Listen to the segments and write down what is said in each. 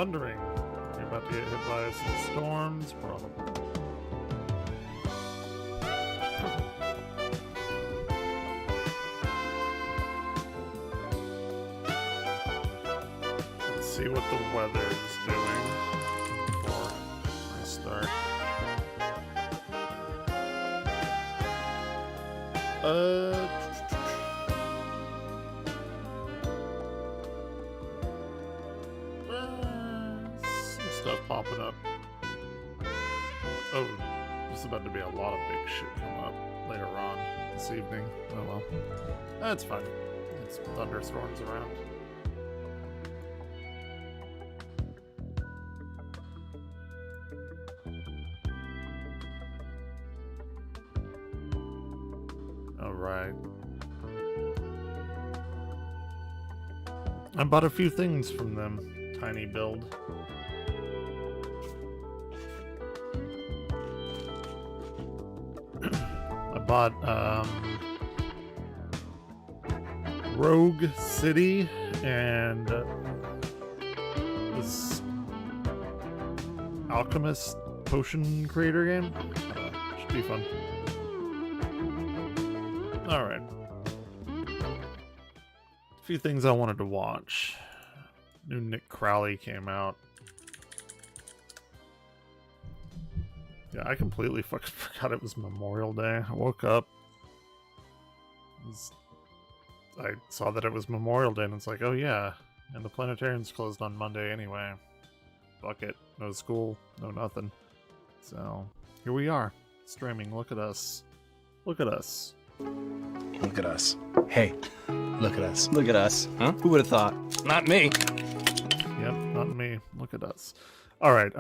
thundering. You're about to get hit by some storms, probably. Let's see what the weather is doing before I start. Some stuff popping up. Oh, there's about to be a lot of big shit coming up later on this evening. Oh well. That's fine. It's thunderstorms around. Alright. I bought a few things from them. Tiny build. I bought Rogue City and this Alchemist Potion Creator game. Should be fun. Alright. A few things I wanted to watch. New Nick Crowley came out. Yeah, I completely fucking forgot it was Memorial Day. I woke up. I saw that it was Memorial Day and it's like, oh yeah. And the planetarium's closed on Monday anyway. Fuck it. No school, no nothing. So, here we are. Streaming. Look at us. Look at us. Look at us. Hey, look at us. Look at us. Huh? Who would have thought? Not me. Yep, not me. Look at us. Alright,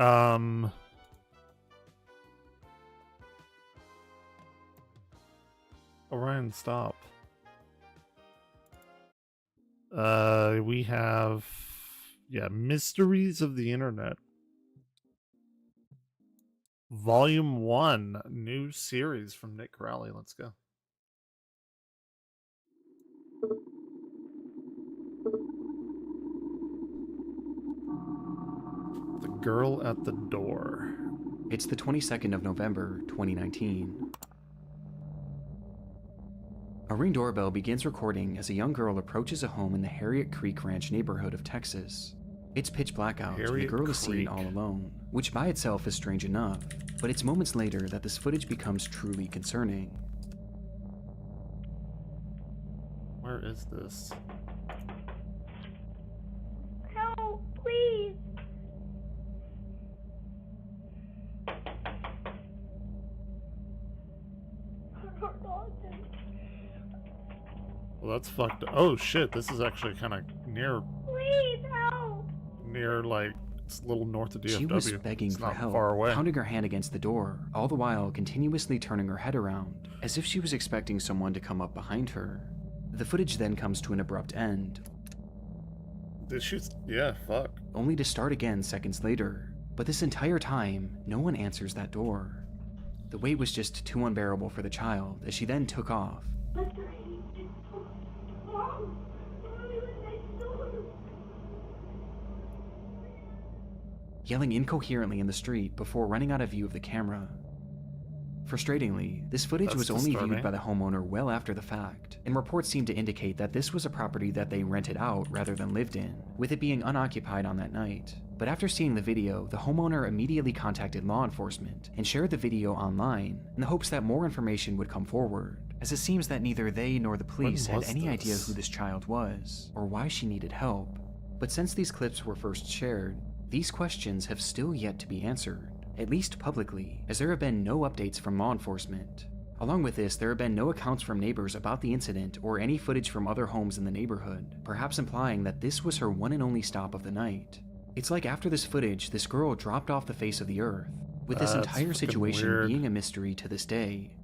Orion, stop. We have... Yeah, Mysteries of the Internet. Volume 1. New series from Nick Crowley. Let's go. The Girl at the Door. It's the 22nd of November, 2019. A Ring doorbell begins recording as a young girl approaches a home in the Harriet Creek Ranch neighborhood of Texas. It's pitch black out and the girl is seen all alone, which by itself is strange enough, but it's moments later that this footage becomes truly concerning. Where is this? No, please. Well, that's fucked up. Oh shit, this is actually kind of near... Please help. Near, like, it's a little north of DFW. She was begging it's for not help, far away. pounding her hand against the door, all the while continuously turning her head around, as if she was expecting someone to come up behind her. The footage then comes to an abrupt end. Did she... Yeah, fuck. Only to start again seconds later. But this entire time, no one answers that door. The wait was just too unbearable for the child, as she then took off. Yelling incoherently in the street before running out of view of the camera. Frustratingly, this footage was only viewed by the homeowner well after the fact, and reports seem to indicate that this was a property that they rented out rather than lived in, with it being unoccupied on that night. But after seeing the video, the homeowner immediately contacted law enforcement and shared the video online in the hopes that more information would come forward, as it seems that neither they nor the police had any idea who this child was, or why she needed help. But since these clips were first shared, these questions have still yet to be answered, at least publicly, as there have been no updates from law enforcement. Along with this, there have been no accounts from neighbors about the incident or any footage from other homes in the neighborhood, perhaps implying that this was her one and only stop of the night. It's like after this footage, this girl dropped off the face of the earth, with this entire situation being a mystery to this day.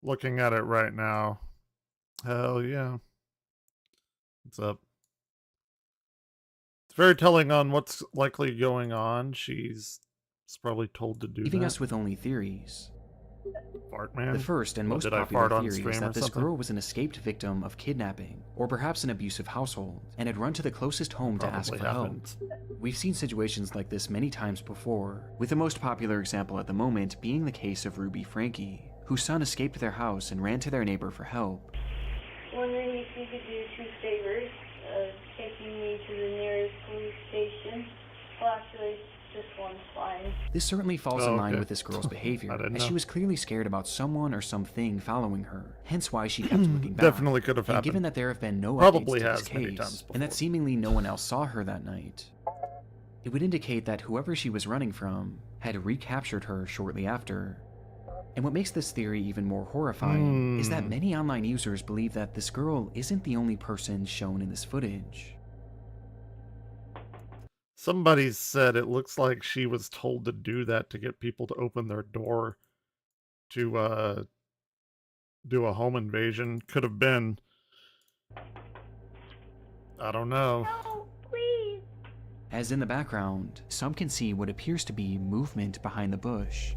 Looking at it right now. Hell yeah. What's up? It's very telling on what's likely going on. She's probably told to do leaving that. us with only theories. Fart man. The first and What, most did I popular fart on theory is stream or that this something? girl was an escaped victim of kidnapping, or perhaps an abusive household, and had run to the closest home to ask Probably for help. happened. We've seen situations like this many times before, with the most popular example at the moment being the case of Ruby Frankie, whose son escaped their house and ran to their neighbor for help. Wondering if you could do 2 favors, taking me to the nearest police station. Well, actually, just one's fine. This certainly falls in line okay. with this girl's behavior, I didn't as she know. was clearly scared about someone or something following her, hence why she kept looking back. Definitely could have And happened. given that there have been no Probably updates to has this many case, times and that before. seemingly no one else saw her that night, it would indicate that whoever she was running from had recaptured her shortly after. And what makes this theory even more horrifying is that many online users believe that this girl isn't the only person shown in this footage. Somebody said it looks like she was told to do that to get people to open their door to do a home invasion. Could have been. I don't know. No, please. As in the background, some can see what appears to be movement behind the bush,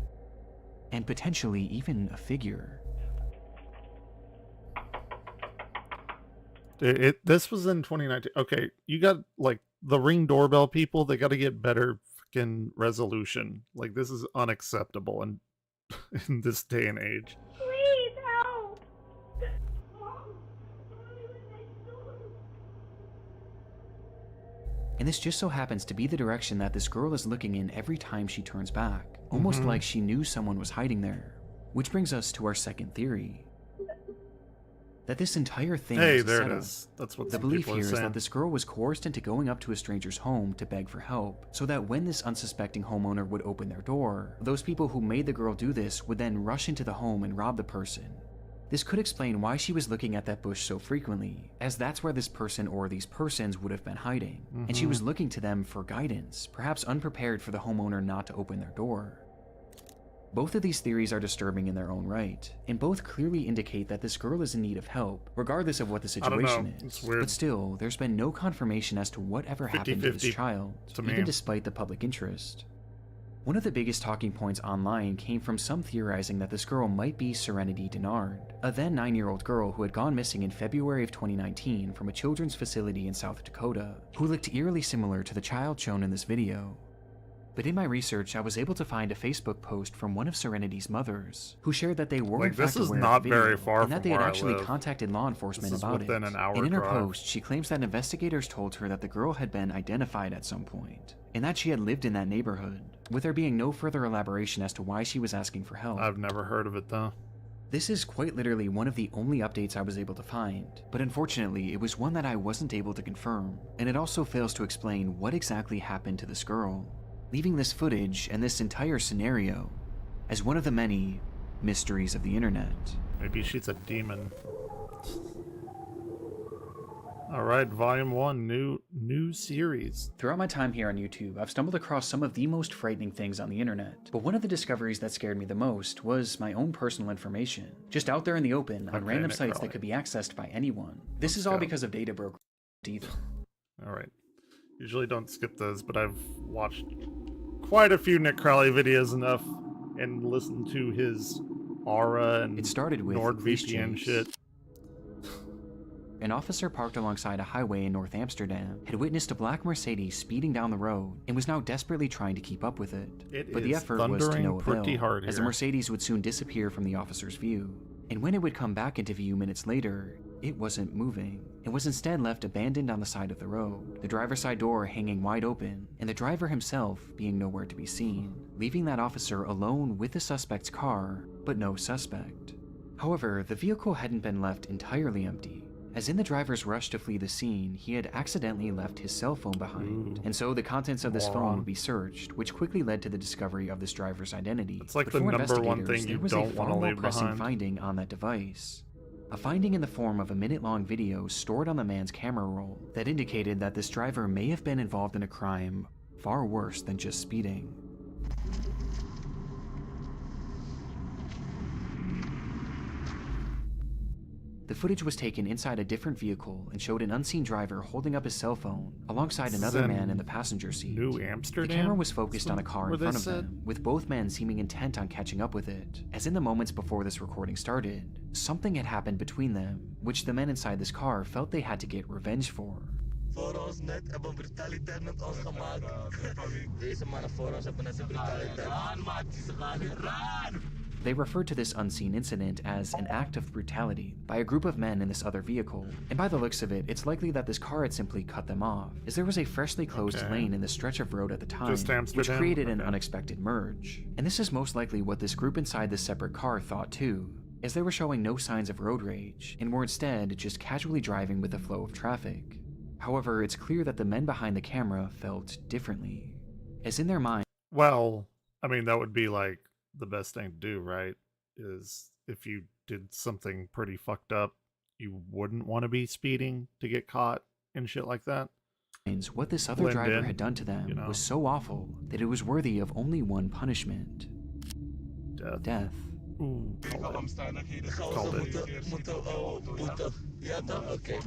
and potentially even a figure. This was in 2019. Okay, you got like the Ring doorbell people. They got to get better fucking resolution. Like this is unacceptable in in this day and age. Please help. And this just so happens to be the direction that this girl is looking in every time she turns back, almost like she knew someone was hiding there. Which brings us to our second theory. That this entire thing Hey, was a there it setup. is. That's what The some belief people here are is saying. that this girl was coerced into going up to a stranger's home to beg for help, so that when this unsuspecting homeowner would open their door, those people who made the girl do this would then rush into the home and rob the person. This could explain why she was looking at that bush so frequently, as that's where this person or these persons would have been hiding, and she was looking to them for guidance, perhaps unprepared for the homeowner not to open their door. Both of these theories are disturbing in their own right, and both clearly indicate that this girl is in need of help, regardless of what the I don't know. situation It's is. weird. But still, there's been no confirmation as to whatever happened to this 50-50 child, to even me. despite the public interest. One of the biggest talking points online came from some theorizing that this girl might be Serenity Denard, a then 9-year-old girl who had gone missing in February of 2019 from a children's facility in South Dakota, who looked eerily similar to the child shown in this video. But in my research, I was able to find a Facebook post from one of Serenity's mothers, who shared that they were Like, in fact this is aware not of the video, very far and that from they had where I actually live. contacted law enforcement This is about it. within an hour And in her drive. post, she claims that investigators told her that the girl had been identified at some point, and that she had lived in that neighborhood, with there being no further elaboration as to why she was asking for help. I've never heard of it though. This is quite literally one of the only updates I was able to find, but unfortunately it was one that I wasn't able to confirm, and it also fails to explain what exactly happened to this girl, leaving this footage and this entire scenario as one of the many mysteries of the internet. Maybe she's a demon. Alright, Volume 1, new series. Throughout my time here on YouTube, I've stumbled across some of the most frightening things on the internet, but one of the discoveries that scared me the most was my own personal information, just out there in the open on Okay, random Nick sites Crowley. that could be accessed by anyone. This Let's is all go. because of data broker either. Alright. Usually don't skip those, but I've watched quite a few Nick Crowley videos enough and listened to his Aura and It started with a police NordVPN chase. shit. An officer parked alongside a highway in North Amsterdam had witnessed a black Mercedes speeding down the road and was now desperately trying to keep up with it. It But the is effort was to thundering no pretty avail, hard as the here. Mercedes would soon disappear from the officer's view. And when it would come back into view minutes later, it wasn't moving. It was instead left abandoned on the side of the road, the driver's side door hanging wide open, and the driver himself being nowhere to be seen, leaving that officer alone with the suspect's car, but no suspect. However, the vehicle hadn't been left entirely empty, as in the driver's rush to flee the scene, he had accidentally left his cell phone behind, and so the contents of this phone Moron. would be searched, which quickly led to the discovery of this driver's identity. It's like But the for number one investigators, thing there you was don't a far wanna more leave pressing behind. finding on that device. A finding in the form of a minute-long video stored on the man's camera roll that indicated that this driver may have been involved in a crime far worse than just speeding. The footage was taken inside a different vehicle and showed an unseen driver holding up his cell phone alongside another man in the passenger seat. New Amsterdam? The camera was focused on a car in front of said? them, with both men seeming intent on catching up with it. As in the moments before this recording started, something had happened between them, which the men inside this car felt they had to get revenge for. Voor ons net hebben brutaliteit met ons gemaakt. Deze mannen voor ons hebben net de brutaliteit. Run, maat, ze gaan niet, run! They referred to this unseen incident as an act of brutality by a group of men in this other vehicle, and by the looks of it, it's likely that this car had simply cut them off, as there was a freshly closed lane in the stretch of road at the time, which created an unexpected merge. And this is most likely what this group inside this separate car thought too, as they were showing no signs of road rage, and were instead just casually driving with the flow of traffic. However, it's clear that the men behind the camera felt differently, as in their mind. Well, I mean, that would be like the best thing to do, right? Is if you did something pretty fucked up, you wouldn't want to be speeding to get caught and shit like that. What this other driver had done to them was so awful that it was worthy of only one punishment. Death. Ooh, called it. Okay.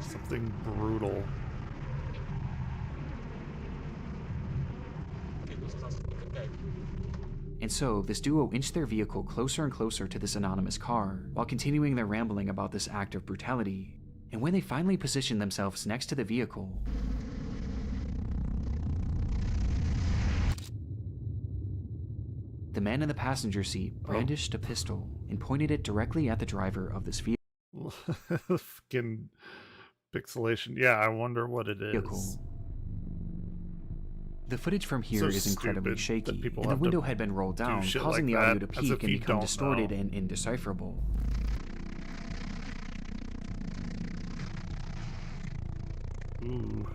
Something brutal. And so, this duo inched their vehicle closer and closer to this anonymous car, while continuing their rambling about this act of brutality. And when they finally positioned themselves next to the vehicle, the man in the passenger seat brandished a pistol and pointed it directly at the driver of this vehicle. Fucking pixelation. Yeah, I wonder what it is. The footage from here is incredibly shaky, and the window had been rolled down, causing the audio to peak and become distorted and indecipherable. Ooh.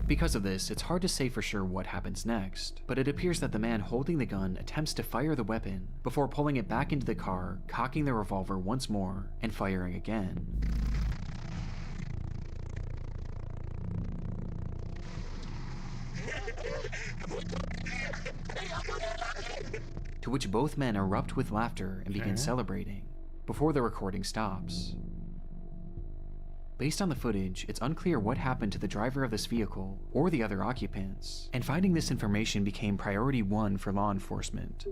Because of this, it's hard to say for sure what happens next, but it appears that the man holding the gun attempts to fire the weapon before pulling it back into the car, cocking the revolver once more, and firing again. To which both men erupt with laughter and begin celebrating, before the recording stops. Based on the footage, it's unclear what happened to the driver of this vehicle or the other occupants, and finding this information became priority 1 for law enforcement.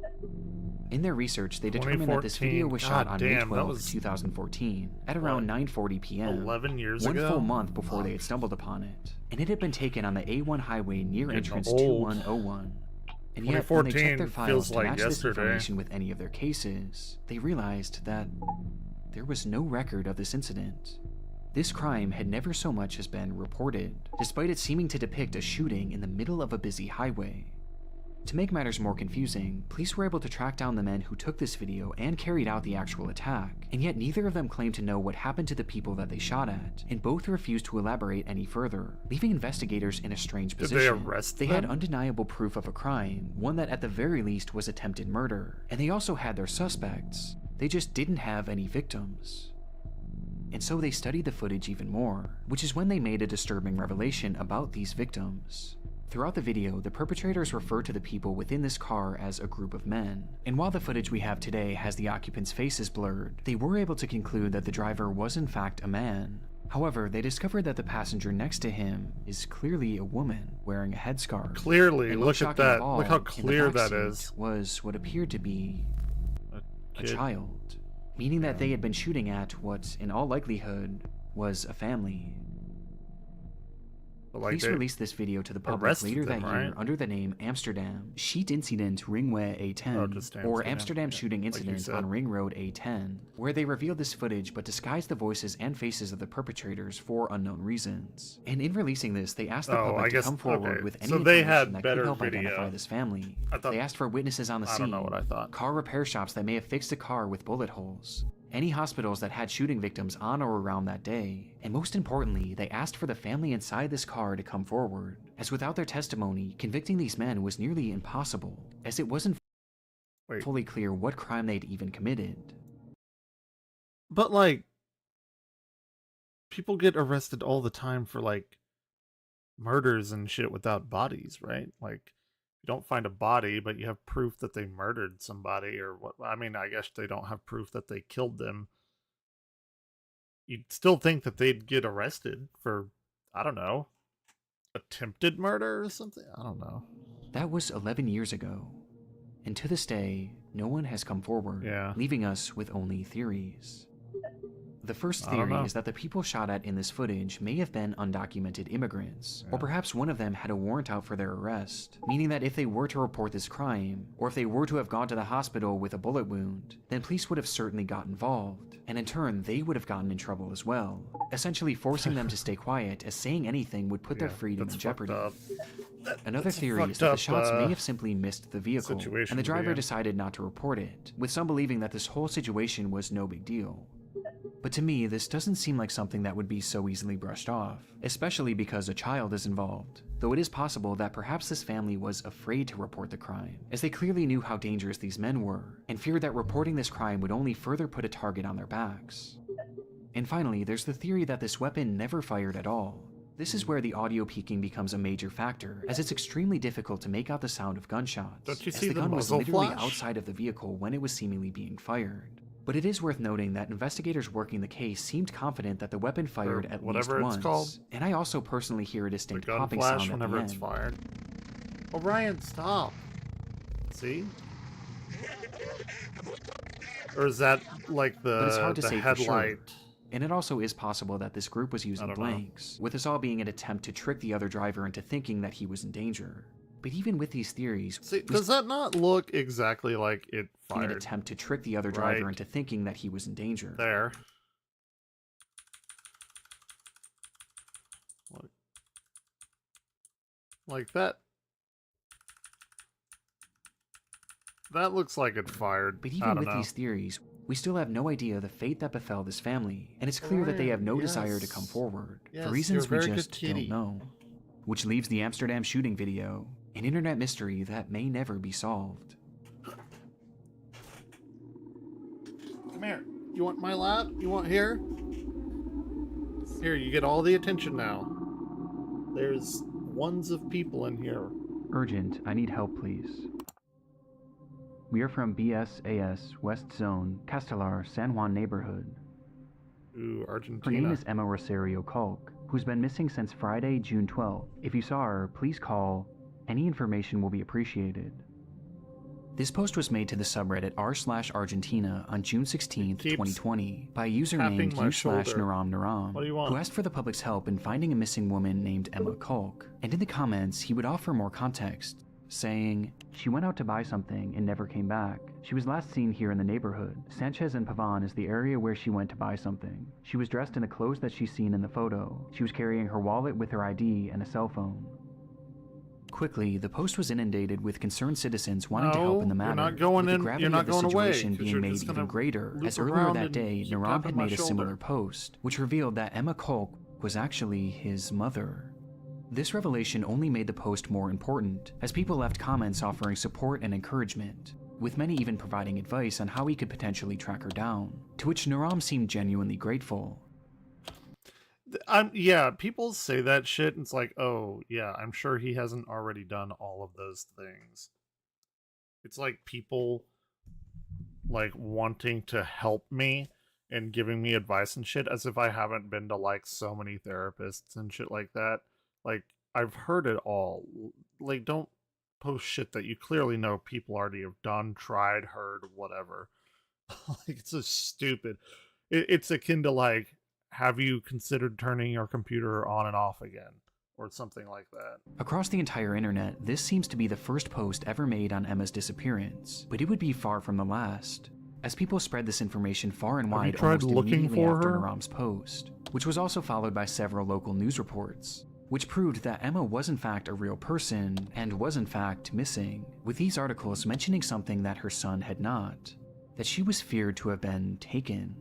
In their research, they determined that this video was shot on May 12, 2014, at around 9:40 p.m., 11 years one ago? full month before they had stumbled upon it, and it had been taken on the A1 highway near entrance 2101. And yet, when they checked their files to match this information with any of their cases, they realized that there was no record of this incident. This crime had never so much as been reported, despite it seeming to depict a shooting in the middle of a busy highway. To make matters more confusing, police were able to track down the men who took this video and carried out the actual attack, and yet neither of them claimed to know what happened to the people that they shot at, and both refused to elaborate any further, leaving investigators in a strange position. Did they arrest them? They had undeniable proof of a crime, one that at the very least was attempted murder, and they also had their suspects. They just didn't have any victims. And so they studied the footage even more, which is when they made a disturbing revelation about these victims. Throughout the video, the perpetrators refer to the people within this car as a group of men, and while the footage we have today has the occupants' faces blurred, they were able to conclude that the driver was in fact a man. However, they discovered that the passenger next to him is clearly a woman wearing a headscarf. Clearly, look at that. Look how clear that is. Was what appeared to be a child, meaning that they had been shooting at what, in all likelihood, was a family. Police released this video to the public later that year under the name Amsterdam Sheet Incident Ringway A10, or Amsterdam Shooting Incident on Ring Road A10, where they revealed this footage but disguised the voices and faces of the perpetrators for unknown reasons. And in releasing this, they asked the public to come forward with any information that could help identify this family. They asked for witnesses on the scene, car repair shops that may have fixed a car with bullet holes, any hospitals that had shooting victims on or around that day, and most importantly, they asked for the family inside this car to come forward, as without their testimony, convicting these men was nearly impossible, as it wasn't fully clear what crime they'd even committed. But like, people get arrested all the time for like murders and shit without bodies, right? Like you don't find a body, but you have proof that they murdered somebody or what. I mean, I guess they don't have proof that they killed them. You'd still think that they'd get arrested for, I don't know, attempted murder or something. I don't know. That was 11 years ago. And to this day, no one has come forward, leaving us with only theories. The first theory is that the people shot at in this footage may have been undocumented immigrants, or perhaps one of them had a warrant out for their arrest, meaning that if they were to report this crime, or if they were to have gone to the hospital with a bullet wound, then police would have certainly got involved, and in turn they would have gotten in trouble as well, essentially forcing them to stay quiet as saying anything would put their freedom in jeopardy. Another theory is that the shots may have simply missed the vehicle, and the driver decided not to report it, with some believing that this whole situation was no big deal. But to me, this doesn't seem like something that would be so easily brushed off, especially because a child is involved, though it is possible that perhaps this family was afraid to report the crime, as they clearly knew how dangerous these men were, and feared that reporting this crime would only further put a target on their backs. And finally, there's the theory that this weapon never fired at all. This is where the audio peaking becomes a major factor, as it's extremely difficult to make out the sound of gunshots, Don't you as see the the gun was muzzle literally flash? outside of the vehicle when it was seemingly being fired. But it is worth noting that investigators working the case seemed confident that the weapon fired at least once, and I also personally hear a distinct popping sound at the end. Fired. Orion, stop! See? Or is that like But it's hard to the say headlight? for sure. And it also is possible that this group was using blanks, with this all being an attempt to trick the other driver into thinking that he was in danger. But even with these theories, See, does that not look exactly like it fired? An attempt to trick the other driver into thinking that he was in danger. There. Like that. That looks like it fired. But even with these theories, we still have no idea the fate that befell this family, and it's clear that they have no desire to come forward, for reasons we just don't know. Which leaves the Amsterdam shooting video, an internet mystery that may never be solved. Come here. You want my lap? You want here? Here, you get all the attention now. There's ones of people in here. Urgent, I need help, please. We are from BSAS, West Zone, Castelar, San Juan neighborhood. Ooh, Argentina. Her name is Emma Rosario Culk, who's been missing since Friday, June 12th. If you saw her, please call. Any information will be appreciated. This post was made to the subreddit r/Argentina on June 16th, 2020 by a user named u/Naram, who asked for the public's help in finding a missing woman named Emma Culk, and in the comments he would offer more context, saying, "She went out to buy something and never came back. She was last seen here in the neighborhood. Sanchez and Pavan is the area where she went to buy something. She was dressed in the clothes that she's seen in the photo. She was carrying her wallet with her ID and a cell phone." Quickly, the post was inundated with concerned citizens wanting to help in the matter, you're not going with in, the gravity you're not of the going situation away, being made even greater, as earlier that day, Naram had made a similar post, which revealed that Emma Culk was actually his mother. This revelation only made the post more important, as people left comments offering support and encouragement, with many even providing advice on how he could potentially track her down, to which Naram seemed genuinely grateful. Yeah, people say that shit, and it's like, oh, yeah, I'm sure he hasn't already done all of those things. It's like people, like, wanting to help me and giving me advice and shit, as if I haven't been to, like, so many therapists and shit like that. Like, I've heard it all. Like, don't post shit that you clearly know people already have done, tried, heard, whatever. Like, it's so stupid. It's akin to, like, have you considered turning your computer on and off again? Or something like that. Across the entire internet, this seems to be the first post ever made on Emma's disappearance, but it would be far from the last, as people spread this information far and wide almost immediately after Naram's post, which was also followed by several local news reports, which proved that Emma was in fact a real person and was in fact missing, with these articles mentioning something that her son had not, that she was feared to have been taken.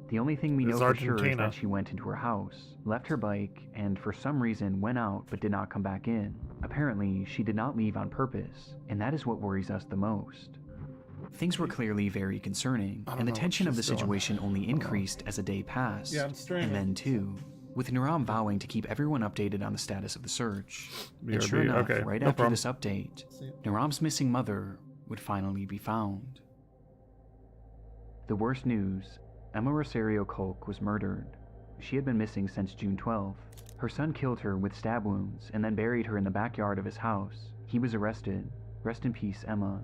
The only thing we know for sure is that she went into her house, left her bike, and for some reason went out but did not come back in. Apparently, she did not leave on purpose, and that is what worries us the most. Things were clearly very concerning, and the know what tension of the she's doing. situation only increased as a day passed. Yeah, I'm streaming. And then too, with Naram vowing to keep everyone updated on the status of the search. And sure BRB, enough, okay, right no after problem. this update, Naram's missing mother would finally be found. The worst news, Emma Rosario Kolk was murdered. She had been missing since June 12th. Her son killed her with stab wounds and then buried her in the backyard of his house. He was arrested. Rest in peace, Emma.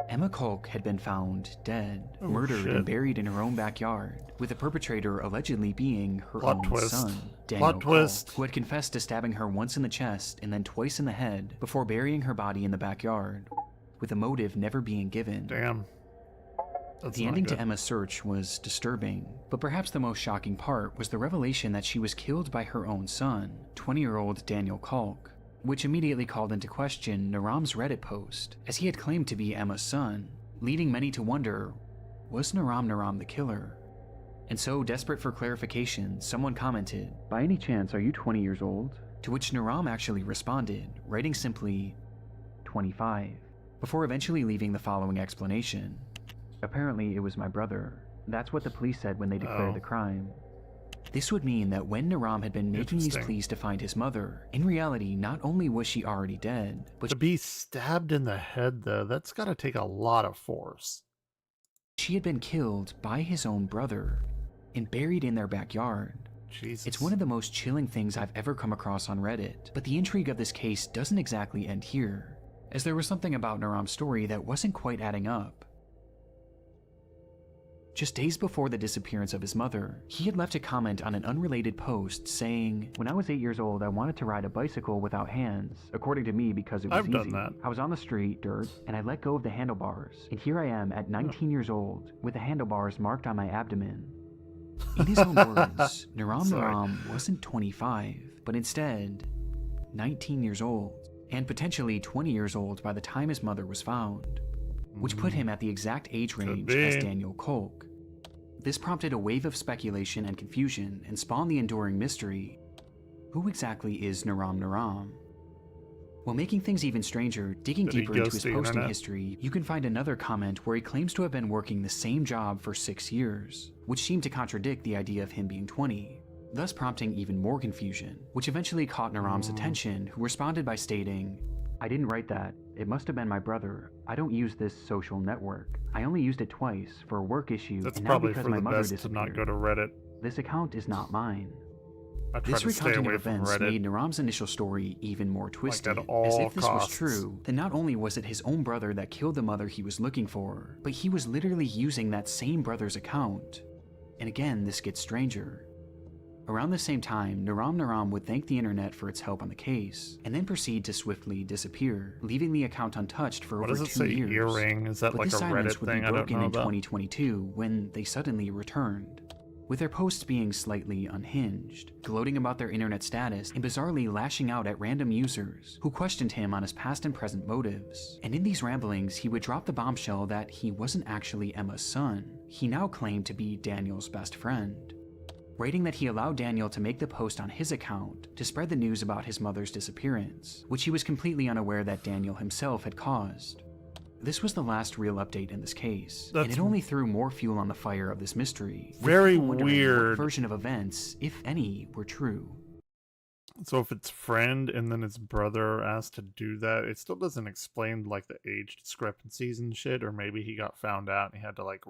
Emma Kolk had been found dead, Oh, murdered shit. and buried in her own backyard, with the perpetrator allegedly being her Plot own twist. son, Daniel Plot twist. Kolk, who had confessed to stabbing her once in the chest and then twice in the head before burying her body in the backyard, with a motive never being given. Damn. That's The not ending good. to Emma's search was disturbing, but perhaps the most shocking part was the revelation that she was killed by her own son, 20-year-old Daniel Kolk, which immediately called into question Naram's Reddit post, as he had claimed to be Emma's son, leading many to wonder, was Naram the killer? And so, desperate for clarification, someone commented, "By any chance, are you 20 years old?" To which Naram actually responded, writing simply, 25, before eventually leaving the following explanation. Apparently, it was my brother. That's what the police said when they declared Oh. the crime. This would mean that when Naram had been making these Interesting. pleas to find his mother, in reality, not only was she already dead, but To be stabbed in the head, though, that's gotta take a lot of force. she had been killed by his own brother and buried in their backyard. Jesus. It's one of the most chilling things I've ever come across on Reddit, but the intrigue of this case doesn't exactly end here, as there was something about Naram's story that wasn't quite adding up. Just days before the disappearance of his mother, he had left a comment on an unrelated post saying, "When I was 8 years old, I wanted to ride a bicycle without hands, according to me because it was I've easy. done that. I was on the street, dirt, and I let go of the handlebars, and here I am at 19 years old, with the handlebars marked on my abdomen." In his own words, Sorry. Naram wasn't 25, but instead 19 years old, and potentially 20 years old by the time his mother was found, which put him at the exact age range as be. Daniel Kolk. This prompted a wave of speculation and confusion and spawned the enduring mystery: who exactly is Naram? While making things even stranger, digging Did he deeper into ghost his the posting internet? history, you can find another comment where he claims to have been working the same job for 6 years, which seemed to contradict the idea of him being 20, thus prompting even more confusion, which eventually caught Naram's attention, who responded by stating, "I didn't write that. It must have been my brother. I don't use this social network. I only used it twice for a work issue, That's and now probably because for my the mother best to not disappeared. go to Reddit. This account is not mine." I try This to stay recounting away of from events Reddit. made Naram's initial story even more twisted, at all as if this was costs. true, then not only was it his own brother that killed the mother he was looking for, but he was literally using that same brother's account. And again, this gets stranger. Around the same time, Naram would thank the internet for its help on the case, and then proceed to swiftly disappear, leaving the account untouched for What over does it 2 say? years. Earring? Is that But like a this silence Reddit would thing be I don't broken know in about? 2022 when they suddenly returned, with their posts being slightly unhinged, gloating about their internet status and bizarrely lashing out at random users who questioned him on his past and present motives. And in these ramblings, he would drop the bombshell that he wasn't actually Emma's son. He now claimed to be Daniel's best friend, writing that he allowed Daniel to make the post on his account to spread the news about his mother's disappearance, which he was completely unaware that Daniel himself had caused. This was the last real update in this case, and That's it only threw more fuel on the fire of this mystery. with very people wondering weird. What version of events, if any, were true? So if it's friend and then his brother asked to do that, it still doesn't explain like the age discrepancies and shit, or maybe he got found out and he had to like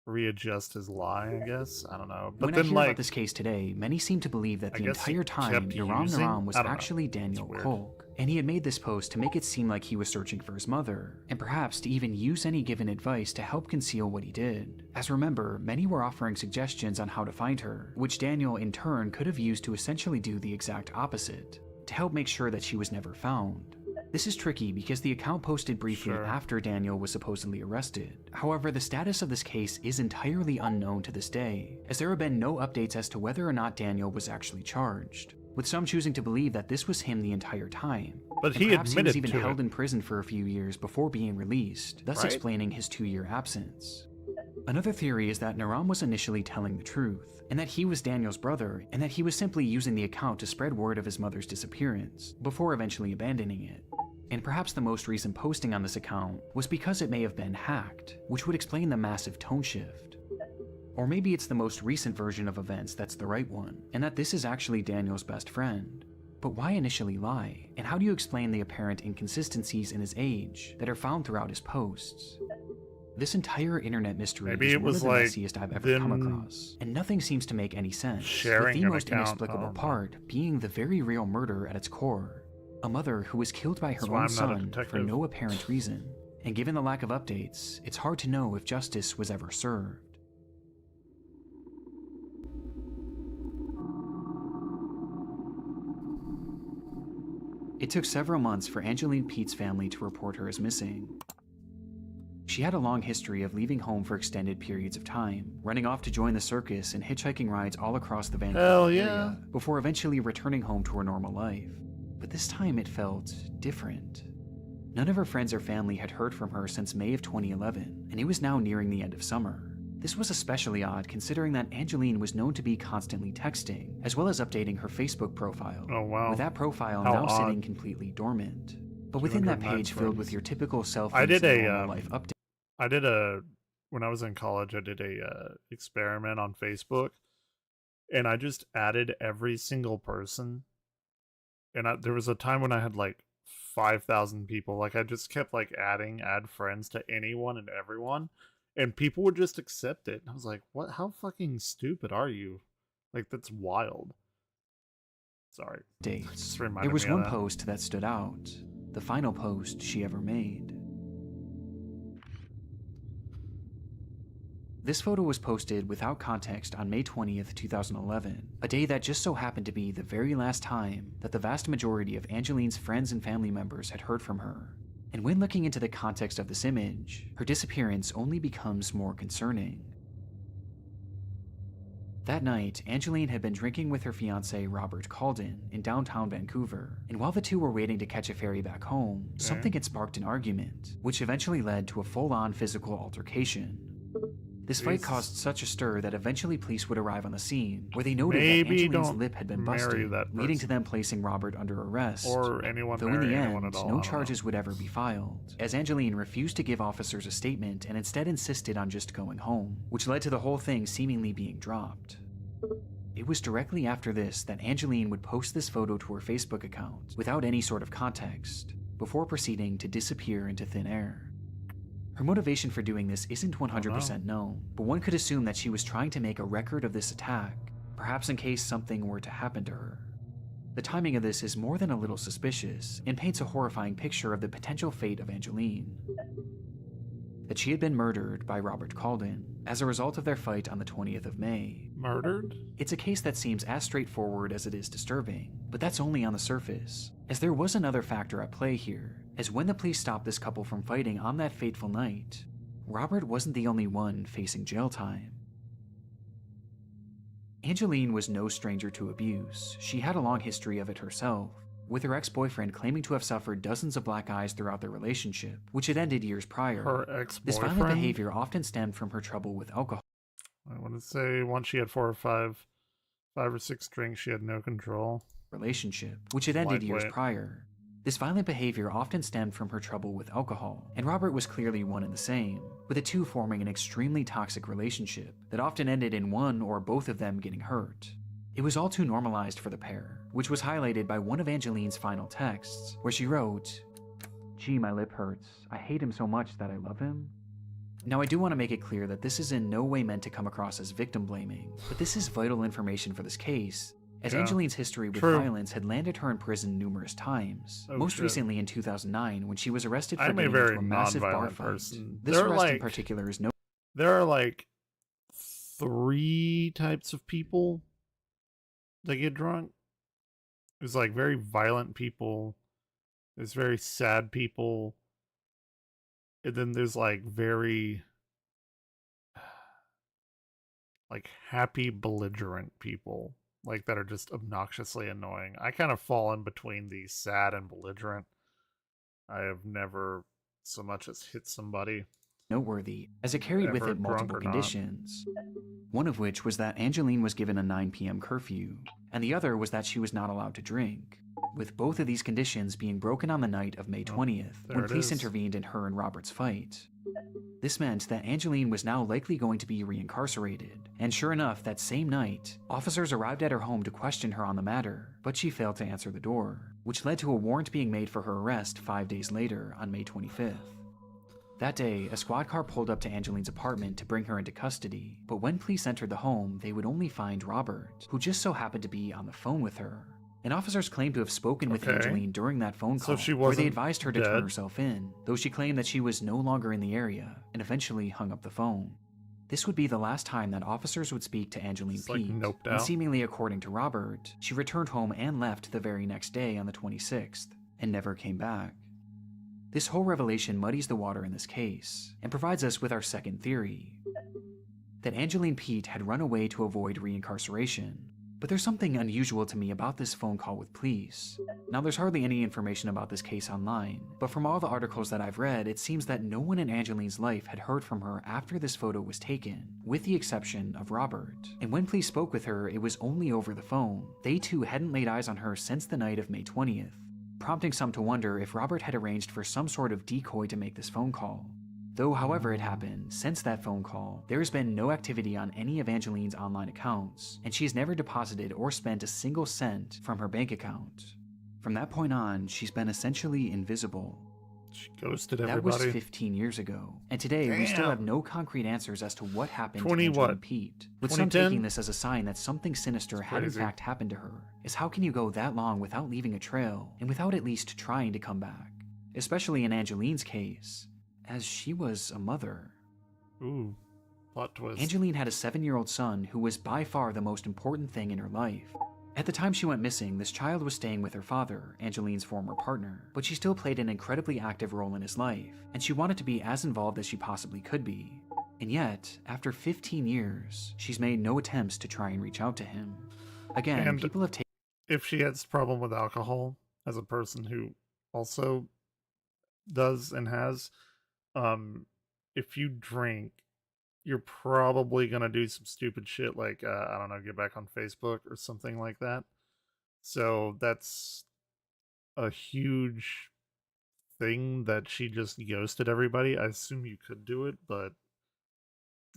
readjust his lie, I guess. I don't know. But When then I hear like about this case today, many seem to believe that I the guess he entire time kept using- Naram was I don't know. actually Daniel weird. Kolk, and he had made this post to make it seem like he was searching for his mother, and perhaps to even use any given advice to help conceal what he did. As remember, many were offering suggestions on how to find her, which Daniel in turn could have used to essentially do the exact opposite, to help make sure that she was never found. This is tricky because the account posted briefly Sure. after Daniel was supposedly arrested. However, the status of this case is entirely unknown to this day, as there have been no updates as to whether or not Daniel was actually charged, with some choosing to believe that this was him the entire time. But And he perhaps admitted he was to even held it. in prison for a few years before being released, thus Right? explaining his 2-year absence. Another theory is that Naram was initially telling the truth, and that he was Daniel's brother, and that he was simply using the account to spread word of his mother's disappearance, before eventually abandoning it. And perhaps the most recent posting on this account was because it may have been hacked, which would explain the massive tone shift. Or maybe it's the most recent version of events that's the right one, and that this is actually Daniel's best friend. But why initially lie? And how do you explain the apparent inconsistencies in his age that are found throughout his posts? This entire internet mystery Maybe is it one of was the like messiest I've ever come them across, and nothing seems to make any sense, with sharing the an most account. inexplicable part being the very real murder at its core. A mother who was killed by her That's why own I'm not a son for detective. no apparent reason, and given the lack of updates, it's hard to know if justice was ever served. It took several months for Angeline Pete's family to report her as missing. She had a long history of leaving home for extended periods of time, running off to join the circus and hitchhiking rides all across the Vancouver area, before eventually returning home to her normal life. But this time it felt different. None of her friends or family had heard from her since May of 2011, and it was now nearing the end of summer. This was especially odd considering that Angeline was known to be constantly texting, as well as updating her Facebook profile. Oh wow. With that profile How now odd. sitting completely dormant. But within that 209 page filled with friends. your typical selfies I did and a, normal life updates. when I was in college, I did a experiment on Facebook, and I just added every single person. And there was a time when I had like 5,000 people. Like I just kept like add friends to anyone and everyone, and people would just accept it. And I was like, what? How fucking stupid are you? Like that's wild. Sorry. Just reminded There was me of one that. post that stood out, the final post she ever made. This photo was posted without context on May 20th, 2011, a day that just so happened to be the very last time that the vast majority of Angeline's friends and family members had heard from her. And when looking into the context of this image, her disappearance only becomes more concerning. That night, Angeline had been drinking with her fiancé Robert Calden in downtown Vancouver, and while the two were waiting to catch a ferry back home, something had sparked an argument, which eventually led to a full-on physical altercation. This fight caused such a stir that eventually police would arrive on the scene, where they noted that Angeline's lip had been busted, leading to them placing Robert under arrest. Or anyone Though in the anyone end, at all, I no don't charges would ever be filed, as Angeline refused to give officers a statement and instead insisted on just going home, which led to the whole thing seemingly being dropped. It was directly after this that Angeline would post this photo to her Facebook account without any sort of context, before proceeding to disappear into thin air. Her motivation for doing this isn't 100% known, but one could assume that she was trying to make a record of this attack, perhaps in case something were to happen to her. The timing of this is more than a little suspicious, and paints a horrifying picture of the potential fate of Angeline. That she had been murdered by Robert Calden as a result of their fight on the 20th of May. Murdered? It's a case that seems as straightforward as it is disturbing, but that's only on the surface, as there was another factor at play here, as when the police stopped this couple from fighting on that fateful night, Robert wasn't the only one facing jail time. Angeline was no stranger to abuse. She had a long history of it herself, with her ex-boyfriend claiming to have suffered dozens of black eyes throughout their relationship, which had ended years prior. Her ex-boyfriend? This violent behavior often stemmed from her trouble with alcohol. I want to say once she had 4 or 6 drinks, she had no control. Relationship, which had ended years prior. This violent behavior often stemmed from her trouble with alcohol, and Robert was clearly one and the same, with the two forming an extremely toxic relationship that often ended in one or both of them getting hurt. It was all too normalized for the pair, which was highlighted by one of Angeline's final texts, where she wrote, "Gee, my lip hurts. I hate him so much that I love him." Now I do want to make it clear that this is in no way meant to come across as victim blaming, but this is vital information for this case, as Angeline's history with violence had landed her in prison numerous times, most recently in 2009 when she was arrested for getting into a massive bar fight. This arrest in particular is no... There are like 3 types of people that get drunk. There's like very violent people, there's very sad people, and then there's like very like happy belligerent people, like that are just obnoxiously annoying. I kind of fall in between the sad and belligerent. I have never so much as hit somebody. Noteworthy, as it carried with it multiple conditions. One of which was that Angeline was given a 9 p.m. curfew, and the other was that she was not allowed to drink. with both of these conditions being broken on the night of May 20th, when police intervened in her and Robert's fight. This meant that Angeline was now likely going to be reincarcerated, and sure enough, that same night, officers arrived at her home to question her on the matter, but she failed to answer the door, which led to a warrant being made for her arrest 5 days later on May 25th. That day, a squad car pulled up to Angeline's apartment to bring her into custody, but when police entered the home, they would only find Robert, who just so happened to be on the phone with her. And officers claimed to have spoken with Angeline during that phone call, where they advised her to turn herself in, though she claimed that she was no longer in the area, and eventually hung up the phone. This would be the last time that officers would speak to Angeline Pete, and seemingly according to Robert, she returned home and left the very next day on the 26th, and never came back. This whole revelation muddies the water in this case, and provides us with our second theory, that Angeline Pete had run away to avoid reincarceration. But there's something unusual to me about this phone call with police. Now, there's hardly any information about this case online, but from all the articles that I've read, it seems that no one in Angeline's life had heard from her after this photo was taken, with the exception of Robert. And when police spoke with her, it was only over the phone. They too hadn't laid eyes on her since the night of May 20th, prompting some to wonder if Robert had arranged for some sort of decoy to make this phone call. Though however it happened, since that phone call, there has been no activity on any of Angeline's online accounts, and she has never deposited or spent a single cent from her bank account. From that point on, she's been essentially invisible. She ghosted everybody. That was 15 years ago, and today we still have no concrete answers as to what happened to Angeline Pete, with some taking this as a sign that something sinister had in fact happened to her. Is how can you go that long without leaving a trail, and without at least trying to come back? Especially in Angeline's case, as she was a mother. Ooh, plot twist. Angeline had a 7-year-old son who was by far the most important thing in her life. At the time she went missing, this child was staying with her father, Angeline's former partner, but she still played an incredibly active role in his life, and she wanted to be as involved as she possibly could be. And yet, after 15 years, she's made no attempts to try and reach out to him. Again, and people have taken... If she has a problem with alcohol, as a person who also does and has, if you drink, you're probably gonna do some stupid shit like I don't know, get back on Facebook or something like that. So that's a huge thing that she just ghosted everybody. I assume you could do it, but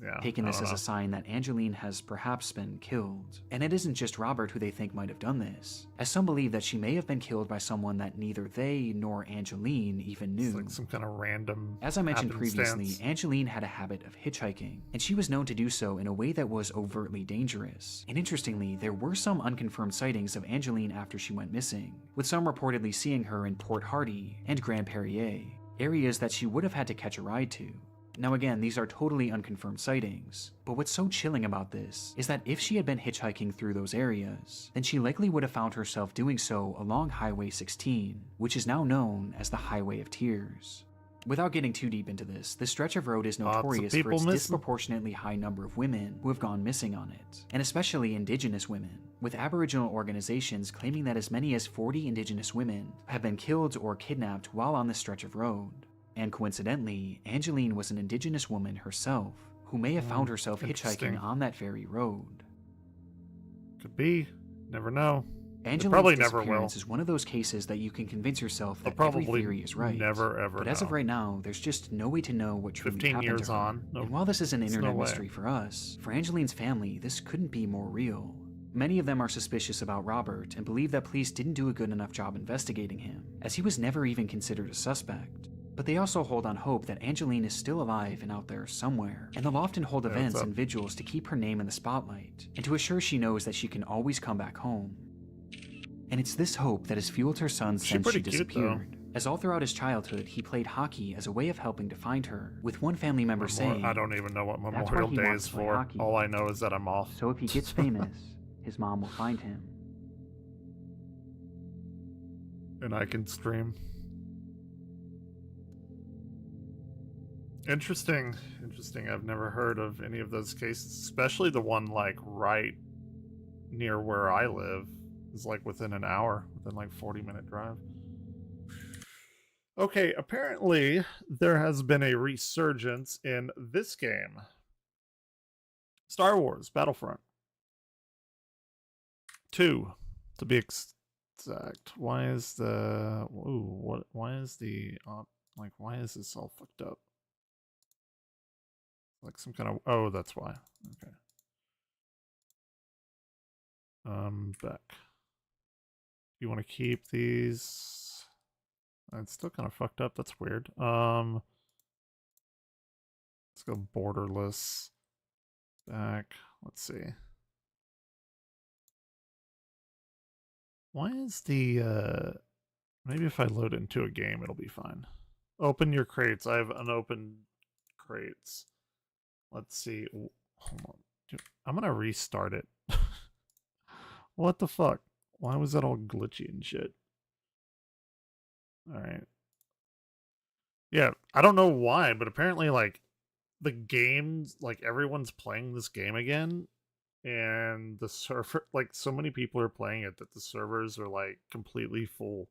yeah, taken this as a sign that Angeline has perhaps been killed. And it isn't just Robert who they think might have done this, as some believe that she may have been killed by someone that neither they nor Angeline even knew. It's like some kind of random As I mentioned previously, Angeline had a habit of hitchhiking, and she was known to do so in a way that was overtly dangerous. And interestingly, there were some unconfirmed sightings of Angeline after she went missing, with some reportedly seeing her in Port Hardy and Grand Perrier, areas that she would have had to catch a ride to. Now again, these are totally unconfirmed sightings, but what's so chilling about this is that if she had been hitchhiking through those areas, then she likely would have found herself doing so along Highway 16, which is now known as the Highway of Tears. Without getting too deep into this stretch of road is notorious for its disproportionately high number of women who have gone missing on it, and especially Indigenous women, with Aboriginal organizations claiming that as many as 40 Indigenous women have been killed or kidnapped while on this stretch of road. And coincidentally, Angeline was an Indigenous woman herself, who may have found herself hitchhiking on that very road. Could be. Never know. Angeline's disappearance is one of those cases that you can convince yourself that every theory is right. Never ever But as of right now, there's just no way to know what truly happened to her. And while this is an internet mystery for us, for Angeline's family, this couldn't be more real. Many of them are suspicious about Robert and believe that police didn't do a good enough job investigating him, as he was never even considered a suspect. But they also hold on hope that Angeline is still alive and out there somewhere, and they'll often hold events and vigils to keep her name in the spotlight, and to assure she knows that she can always come back home. And it's this hope that has fueled her son since she disappeared, as all throughout his childhood he played hockey as a way of helping to find her, with one family member saying, I don't even know what Memorial Day is for. Hockey. All I know is that I'm off. So if he gets famous, his mom will find him. And I can stream. Interesting. I've never heard of any of those cases, especially the one like right near where I live. It's like within an hour, within like 40-minute drive. Okay, apparently there has been a resurgence in this game. Star Wars Battlefront 2, to be Exact. Why is the... Ooh, what? Why is the... like, why is this all fucked up? Like some kind of... Oh, that's why. Okay. Back. You want to keep these? It's still kind of fucked up. That's weird. Let's go borderless. Back. Let's see. Why is the maybe if I load into a game it'll be fine. Open your crates. I have unopened crates. Let's see. Hold on. Dude, I'm gonna restart it. What the fuck? Why was that all glitchy and shit? Alright. Yeah, I don't know why, but apparently like the games, like everyone's playing this game again, and the server, like so many people are playing it that the servers are like completely full.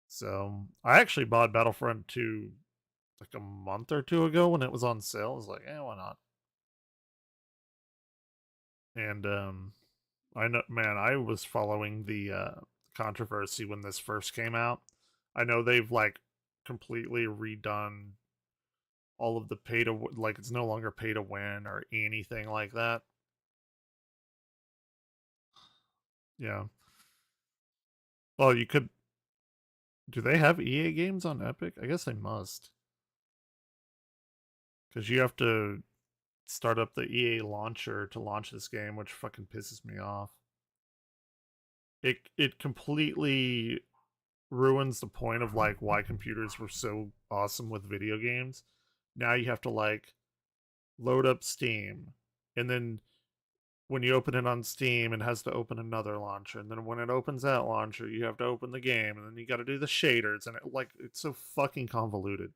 So I actually bought Battlefront 2 like a month or two ago when it was on sale. I was like, why not? And I know, man, I was following the controversy when this first came out. I know they've like completely redone all of the pay to, like, it's no longer pay to win or anything like that. Yeah. Well, you could. Do they have EA games on Epic? I guess they must. Because you have to start up the EA launcher to launch this game, which fucking pisses me off. It completely ruins the point of like why computers were so awesome with video games. Now you have to like load up Steam, and then when you open it on Steam, it has to open another launcher, and then when it opens that launcher, you have to open the game, and then you got to do the shaders, and it's so fucking convoluted.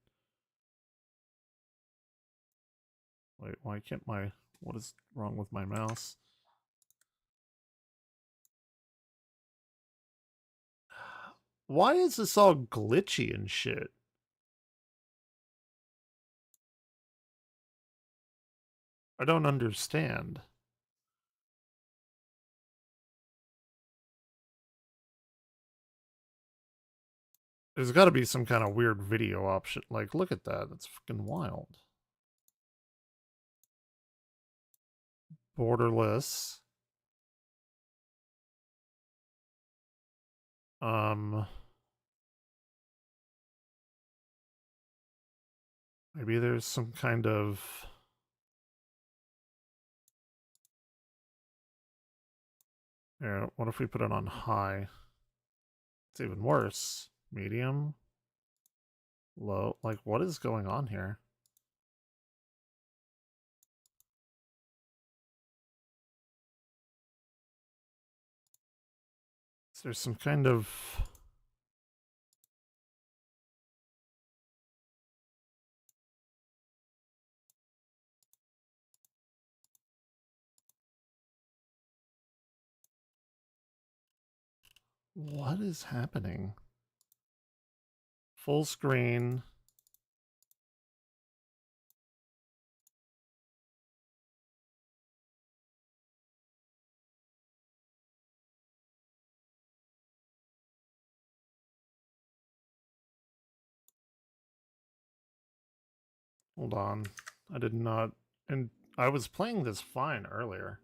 Wait, why can't my... What is wrong with my mouse? Why is this all glitchy and shit? I don't understand. There's got to be some kind of weird video option. Like, look at that. That's fucking wild. Borderless. Maybe there's some kind of... Yeah, what if we put it on high? It's even worse. Medium. Low. Like, what is going on here? Is there some kind of... What is happening? Full screen. Hold on. I did not... And I was playing this fine earlier.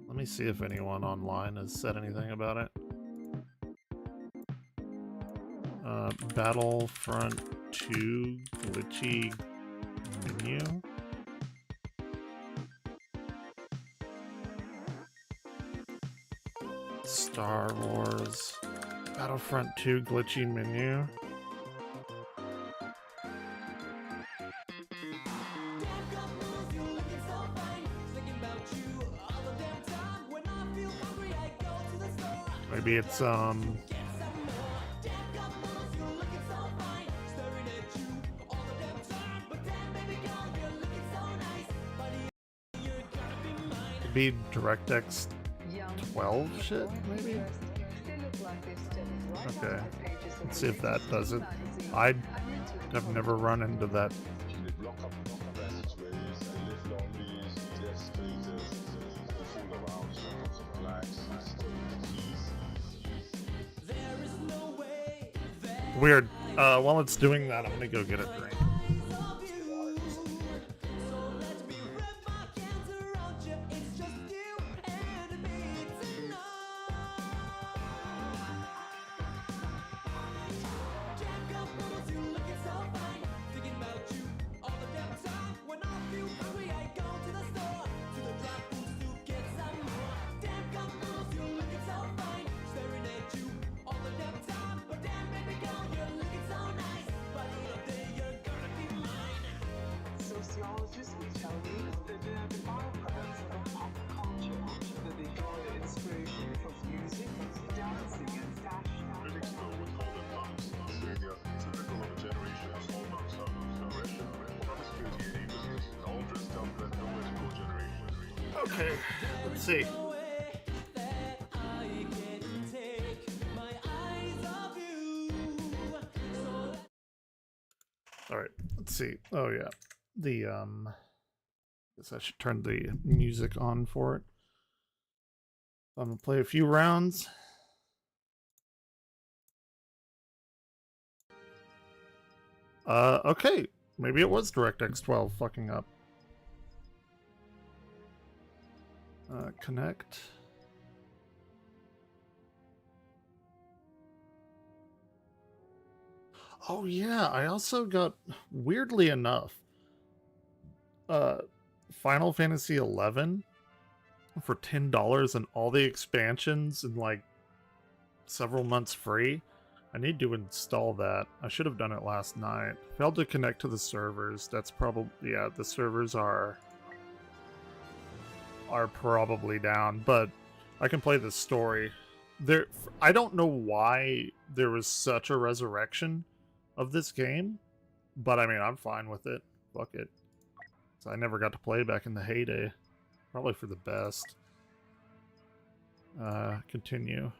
Let me see if anyone online has said anything about it. Battlefront 2 glitchy menu. Star Wars Battlefront 2 glitchy menu. Maybe it's be DirectX 12 shit, maybe? Okay. Let's see if that does it. I have never run into that. Weird. While it's doing that, I'm gonna go get a drink. Sociologists will tell you that they are the byproducts of pop culture, that they draw their inspiration from music, dancing, and fashion. Critics know what Golden Mouse Australia is the middle of a generation of almost progression with promiscuity and aimlessness, and all dressed up that nowhere to go generation. Okay, let's see. Alright, let's see. Oh yeah. The guess I should turn the music on for it. I'm gonna play a few rounds. Okay. Maybe it was DirectX 12 fucking up. Connect. Oh yeah, I also got, weirdly enough, Final Fantasy 11 for $10 and all the expansions and like several months free. I need to install that. I should have done it last night. Failed to connect to the servers. That's probably, yeah, the servers are probably down, but I can play the story. There, I don't know why there was such a resurrection of this game, but I mean, I'm fine with it. Fuck it. So I never got to play back in the heyday. Probably for the best. Continue.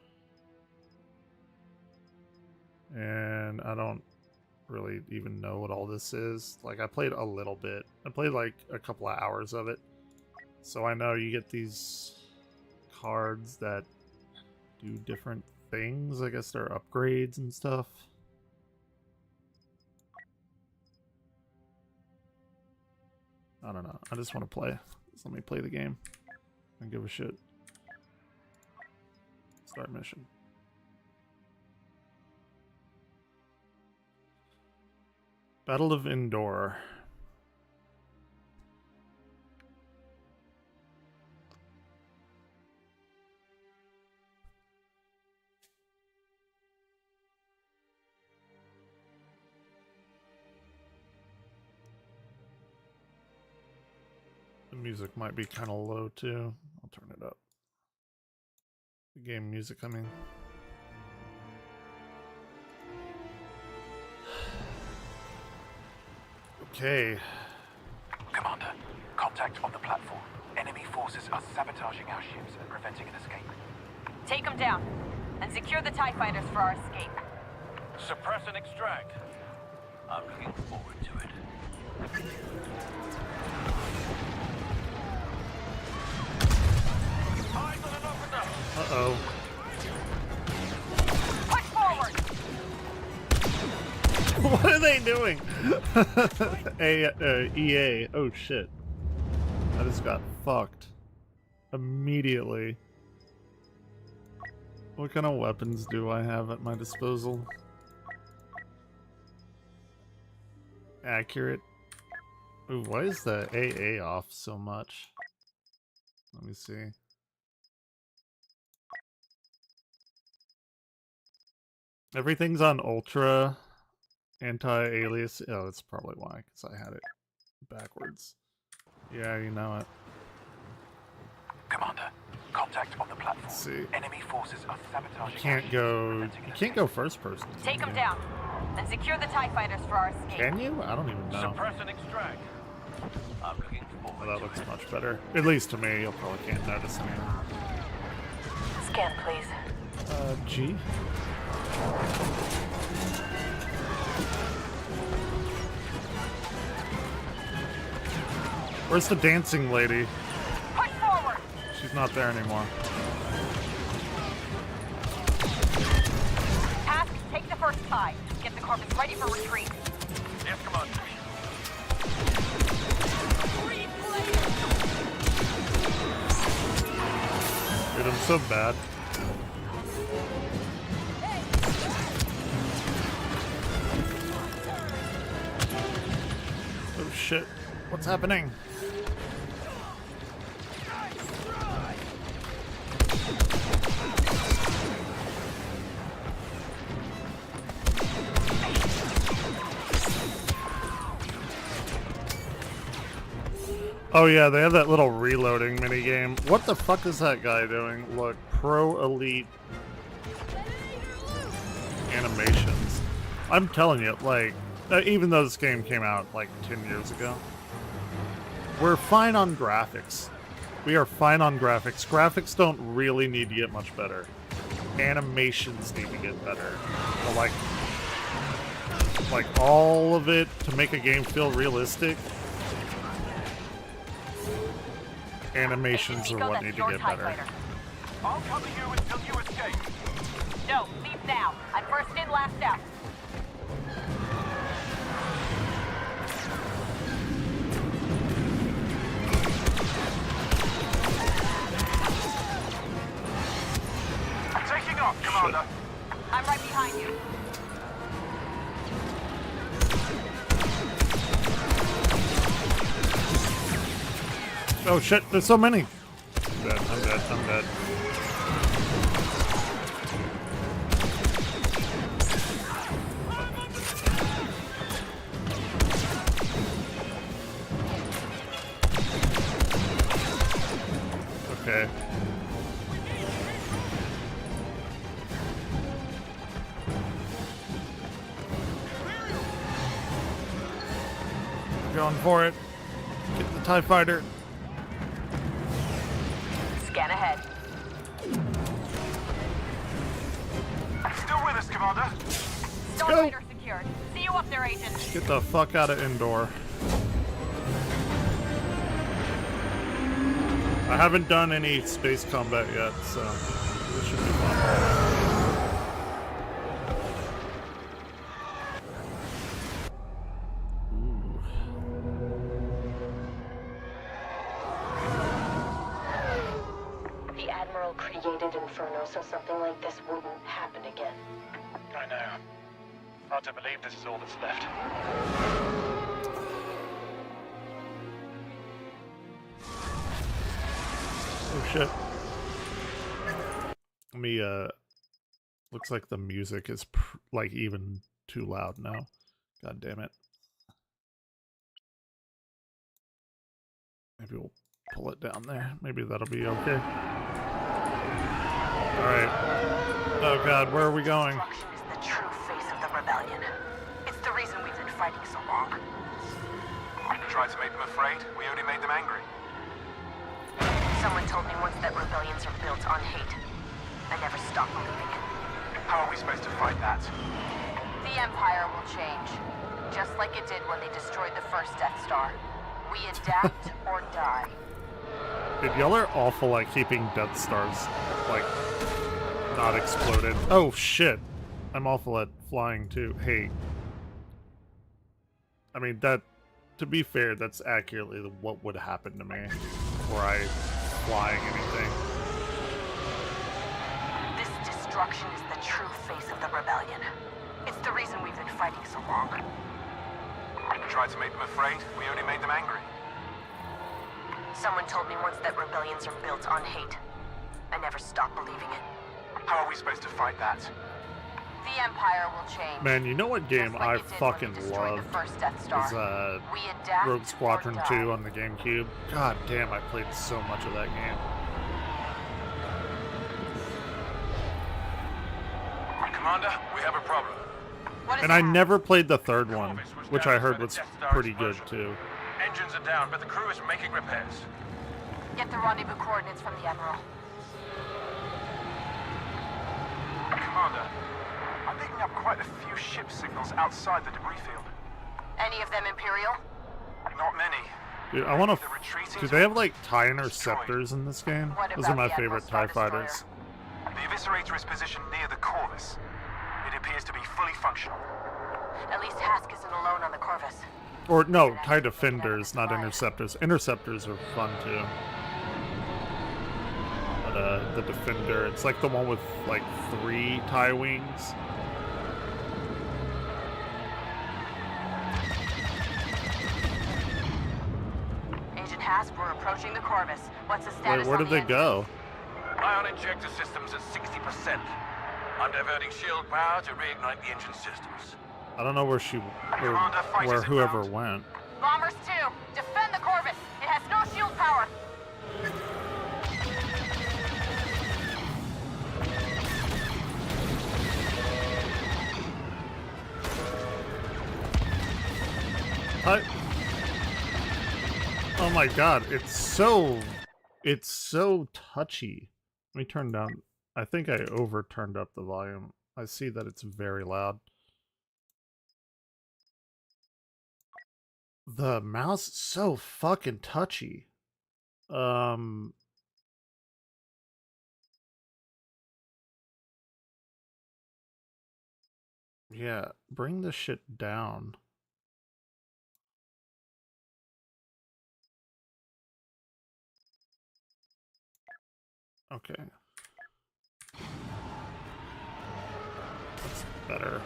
And I don't really even know what all this is. Like, I played a little bit. I played like a couple of hours of it. So I know you get these cards that do different things. I guess they're upgrades and stuff. I don't know. I just want to play. Just let me play the game. And give a shit. Start mission. Battle of Endor. The music might be kind of low too. I'll turn it up. The game music, I mean. Okay. Commander, contact on the platform. Enemy forces are sabotaging our ships and preventing an escape. Take them down, and secure the TIE fighters for our escape. Suppress and extract. I'm looking forward to it. Eyes on an open up. Uh-oh. Push forward! What are they doing? EA. Oh shit. I just got fucked. Immediately. What kind of weapons do I have at my disposal? Accurate. Ooh, why is the AA off so much? Let me see. Everything's on ultra. Anti-alias. Oh, that's probably why, because I had it backwards. Yeah, you know it. Commander, contact on the platform. Let's see. Enemy forces are sabotaging. You can't go first person. Take them down, and secure the TIE fighters for our escape. Can you? I don't even know. Suppress and extract. I'm looking forward Oh, that to looks it. much better. At least to me. You probably can't notice me. Scan, please. G. Where's the dancing lady? Push forward! She's not there anymore. Task, take the first TIE. Get the Corvus ready for retreat. Yes, Commander. Dude, I'm so bad. Oh shit. What's happening? Oh yeah, they have that little reloading minigame. What the fuck is that guy doing? Look, Pro Elite animations. I'm telling you, like, even though this game came out like 10 years ago, we're fine on graphics. We are fine on graphics. Graphics don't really need to get much better. Animations need to get better. But like all of it to make a game feel realistic. Animations are what need to get better. I'll cover you until you escape. No, leave now. I'm first in, last out. Taking off, Commander. I'm right behind you. Oh shit, there's so many. I'm dead, I'm dead, I'm dead. Okay. Going for it. Get the TIE fighter. Scan ahead. Still with us, Commander. Starfighter secured. See you up there, Agent. Get the fuck out of indoor. I haven't done any space combat yet, so this should be fun. The Admiral created Inferno so something like this wouldn't happen again. I know. Hard to believe this is all that's left. Oh shit. Let me, looks like the music is, like, even too loud now. God damn it. Maybe we'll pull it down there. Maybe that'll be okay. Alright. Oh god, where are we going? Destruction is the true face of the rebellion. It's the reason we've been fighting so long. Tried to make them afraid, we only made them angry. Someone told me once that rebellions are built on hate. I never stopped believing it. How are we supposed to fight that? The Empire will change. Just like it did when they destroyed the first Death Star. We adapt or die. Dude, y'all are awful at keeping Death Stars, like, not exploded. Oh, shit. I'm awful at flying, too. Hey. I mean, that, to be fair, that's accurately what would happen to me were I flying anything. This destruction is the true face of the rebellion. It's the reason we've been fighting so long. Tried to make them afraid, we only made them angry. Someone told me once that rebellions are built on hate. I never stopped believing it. How are we supposed to fight that? The Empire will change. Man, you know what game Just like I it did when fucking they destroyed love? the first Death Star. Is, We adapt Rogue Squadron or die. 2 on the GameCube. God damn, I played so much of that game. Commander, we have a problem. What is And I that? never played the third one, which I heard was pretty good too. Engines are down, but the crew is making repairs. Get the rendezvous coordinates from the Admiral. Commander, I'm picking up quite a few ship signals outside the debris field. Any of them Imperial? Not many. Dude, I want The to. retreating Do they have like TIE interceptors in this game? What Those are about my the favorite Admiral's Star TIE Destroyer? fighters. The Eviscerator is positioned near the Corvus. It appears to be fully functional. At least Hask isn't alone on the Corvus. Or, no, TIE Defenders, not Interceptors. Interceptors are fun, too. But, the Defender, it's like the one with, like, 3 TIE wings. Agent Hask, we're approaching the Corvus. What's the status? Wait, where did they go? Ion injector systems at 60%. I'm diverting shield power to reignite the engine systems. I don't know where she, where whoever went. Bombers 2, defend the Corvus. It has no shield power. Oh my god, it's so touchy. Let me turn down. I think I over-turned up the volume. I see that it's very loud. The mouse is so fucking touchy. Yeah, bring this shit down. Okay. That's better.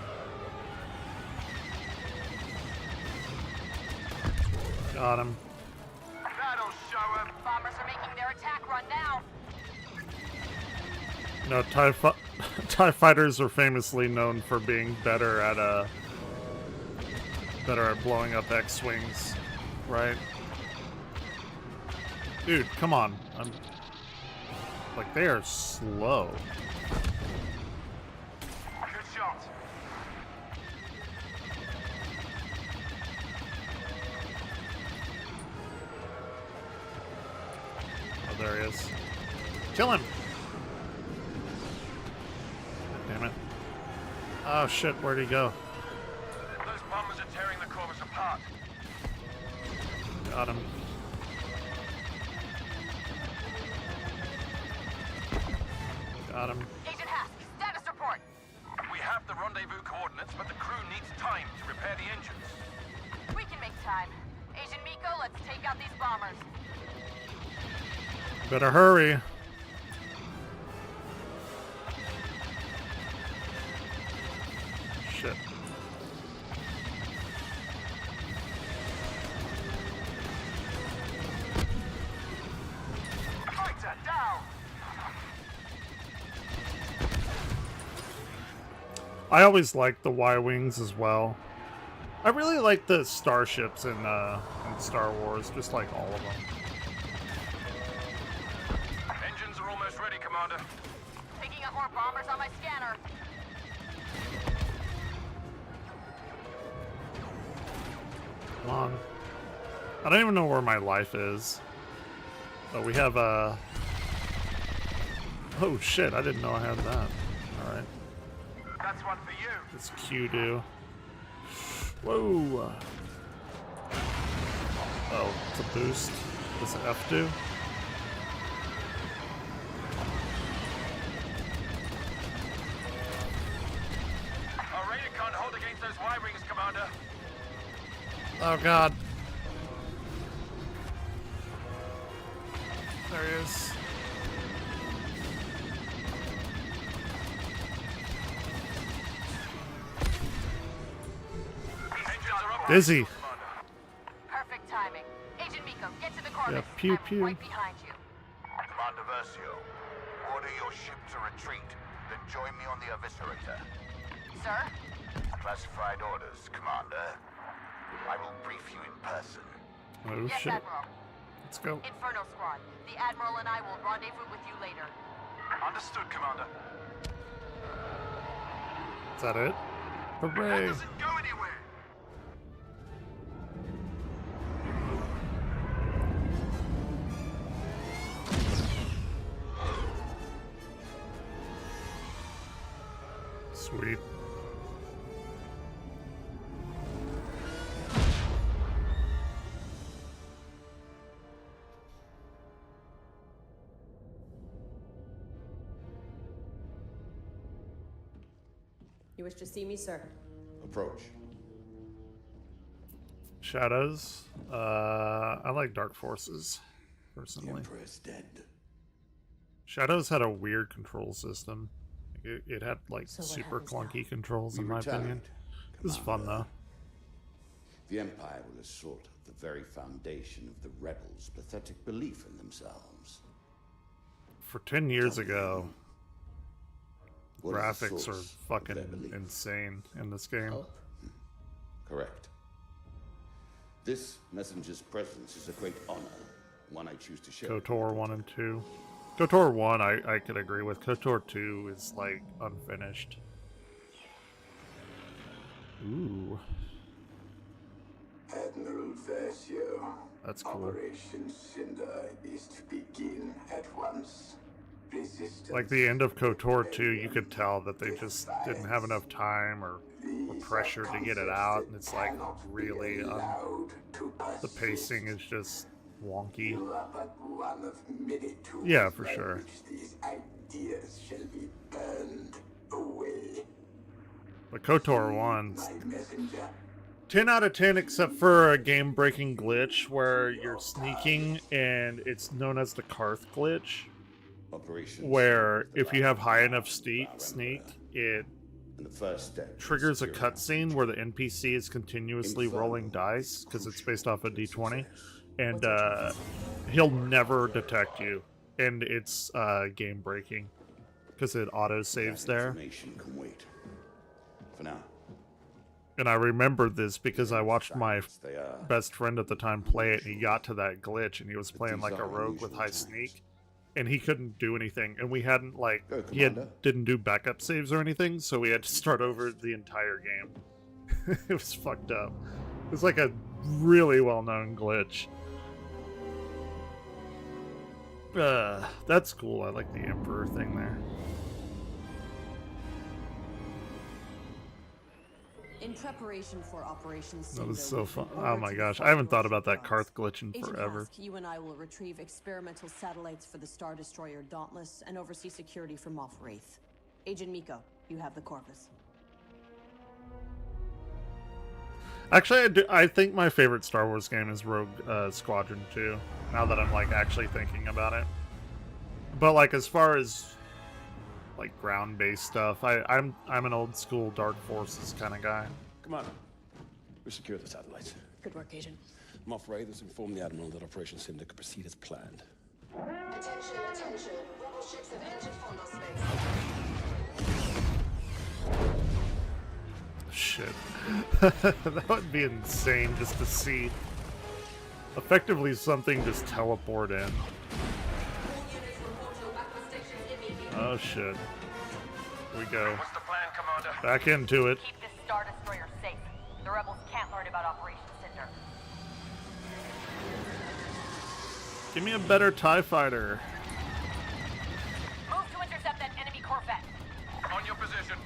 Got him. That'll show him. Bombers are making their attack run now. No, TIE fighters are famously known for being better at blowing up X-Wings, right? Dude, come on. Like, they are slow. Good shot. Oh, there he is. Kill him! Damn it. Oh shit, where'd he go? Those bombers are tearing the Corvus apart. Got him. Got him. Agent Hask, status report. We have the rendezvous coordinates, but the crew needs time to repair the engines. We can make time. Agent Miko, let's take out these bombers. Better hurry. Shit. Fighter down. I always liked the Y-Wings as well. I really like the starships in Star Wars, just like all of them. Engines are almost ready, Commander. Picking up more bombers on my scanner. Come on. I don't even know where my life is. Oh, we have a... Oh shit, I didn't know I had that. Alright. That's one for you. This Q-do. Whoa! Oh, it's a boost. What's an F-do? Our radar can't hold against those Y-Wings, Commander. Oh god. There he is. Dizzy. Perfect timing. Agent Miko, get to the Corvus. Yeah, pew I'm pew. right behind you. Commander Versio, order your ship to retreat, then join me on the Eviscerator. Sir? Classified orders, Commander. I will brief you in person. Oh Yes, shit. Admiral. Let's go. Inferno Squad. The Admiral and I will rendezvous with you later. Understood, Commander. Is that it? Hooray! Doesn't go anywhere. Sweet. You wish to see me, sir? Approach. Shadows. I like Dark Forces, personally. The Emperor is dead. Shadows had a weird control system. It had like So what super happens now? clunky controls, We in my opinion. retaliate, It was fun though. The Empire will assault the very foundation of the rebels' pathetic belief in themselves. For 10 years ago, What is the graphics are source of fucking their belief? insane in this game. Correct. This messenger's presence is a great honor, one I choose to share. KOTOR 1 and 2. KOTOR 1 I could agree with. KOTOR 2 is like unfinished. Ooh. Admiral Versio. That's cool. Operation Cinder is to begin at once. Resistance. Like the end of KOTOR 2, you could tell that they just didn't have enough time or pressure to get it out, and it's like really the pacing is just wonky. You are but one of many tools Yeah, for by sure. which these ideas shall be burned away. But KOTOR 1's My messenger. 10 out of 10 except for a game-breaking glitch where you're sneaking and it's known as the Karth glitch, where if you have high enough sneak, it And the first step triggers a cutscene where the NPC is continuously rolling dice because it's based off a D20, and he'll never detect you, and it's game breaking because it auto saves there. information can wait. For now. And I remember this because I watched my They are best friend at the time play it, and he got to that glitch, and he was playing like a rogue with high sneak, and he couldn't do anything, and we hadn't like didn't do backup saves or anything, so we had to start over the entire game. It was fucked up. It was like a really well-known glitch. That's cool. I like the Emperor thing there. In preparation for Operation That Cinder, was so we've fun. been Oh ordered my to gosh, I fight haven't thought Russian about that fronts. Karth glitch in Agent forever. Hask, you and I will retrieve experimental satellites for the Star Destroyer Dauntless and oversee security for Moff Wraith. Agent Miko, you have the Corvus. Actually, I think my favorite Star Wars game is Rogue Squadron 2, now that I'm like actually thinking about it. But like as far as like ground-based stuff, I'm an old school Dark Forces kind of guy. Commander, we secured the satellites. Good work, Agent. Moff Wraith has informed the Admiral that Operation Cinder could proceed as planned. Attention, attention. Rebel ships have entered Fondo space. Shit. That would be insane just to see effectively something just teleport in. Oh shit. Here we go. What's the plan, Commander? Back into it. Keep this Star Destroyer safe. The rebels can't learn about Operation Cinder. Give me a better TIE fighter. Move to intercept that enemy Corvette. On your position.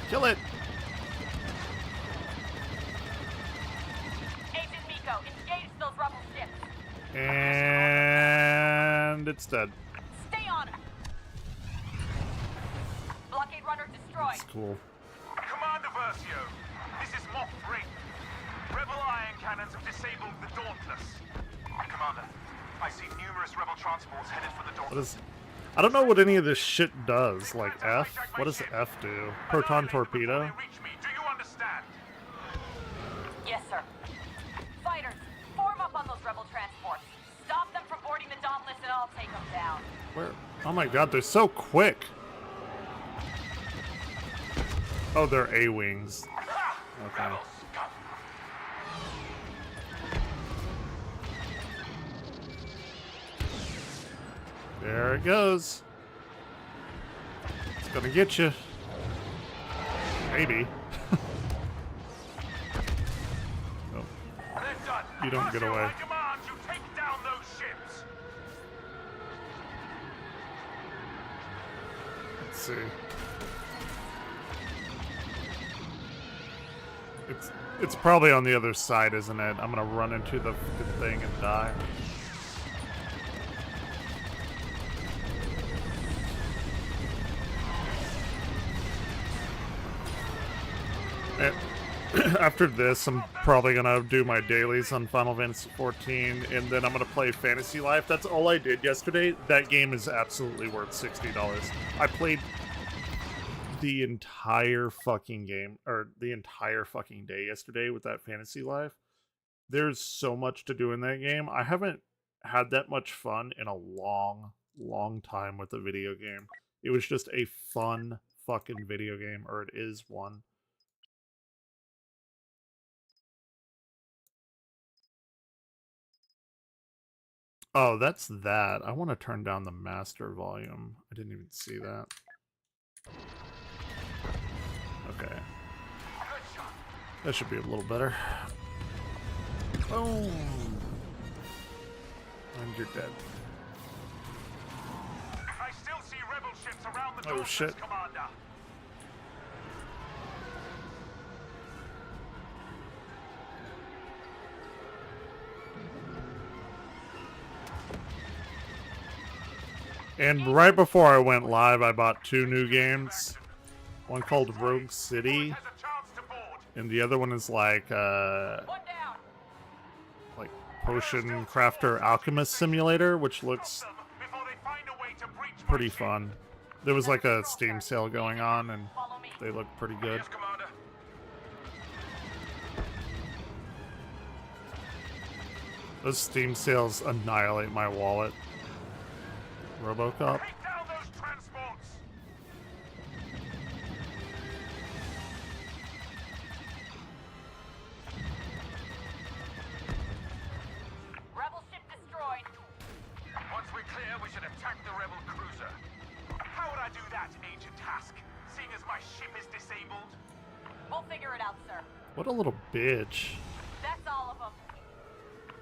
Kill it. Agent Miko, engage those rebel ships. And it's dead. Stay on it. Blockade runner destroyed. It's cool. Commander Versio, this is Moff Wraith. Rebel iron cannons have disabled the Dauntless. Commander, I see numerous rebel transports headed for the What Dauntless. is... I don't know what any of this shit does. Like F? What does F do? Proton torpedo? Reach me, do you understand? Yes, sir. Fighters, form up on those rebel transports. Stop them from boarding the Dauntless and I'll take them down. Where? Oh my god, they're so quick. Oh, they're A-wings. Okay. There it goes. It's gonna get you. Maybe. Oh. You don't get away. I demand you take down those ships. Let's see. It's probably on the other side, isn't it? I'm gonna run into the thing and die. After this, I'm probably gonna do my dailies on Final Fantasy 14, and then I'm gonna play Fantasy Life. That's all I did yesterday. That game is absolutely worth $60. I played the entire fucking game, or the entire fucking day yesterday with that Fantasy Life. There's so much to do in that game. I haven't had that much fun in a long, long time with a video game. It was just a fun fucking video game, or it is one. Oh, that's that. I want to turn down the master volume. I didn't even see that. Okay. That should be a little better. Boom! And you're dead. I still see rebel ships around the Oh shit. Commander. And right before I went live, I bought 2 new games. One called Rogue City, and the other one is like Potion Crafter Alchemist Simulator, which looks pretty fun. There was like a Steam sale going on, and they look pretty good. Those Steam sales annihilate my wallet. RoboCop. Rebel ship destroyed. Once we're clear, we should attack the rebel cruiser. How would I do that, Agent Task? Seeing as my ship is disabled? We'll figure it out, sir. What a little bitch. That's all of them.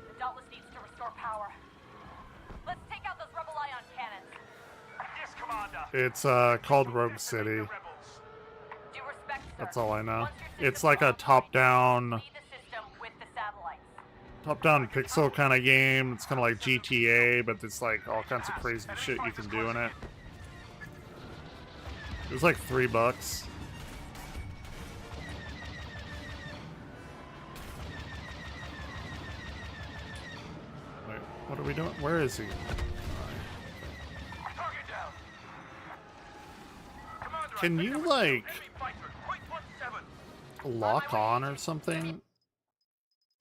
The Dauntless needs to restore power. Let's take out those rebel ion cannons. Yes, Commander. It's called Rogue City. That's all I know. It's like a top-down pixel kind of game. It's kind of like GTA, but it's like all kinds of crazy shit you can do in it. It was like $3. Wait, what are we doing? Where is he? Can you, like, lock on or something?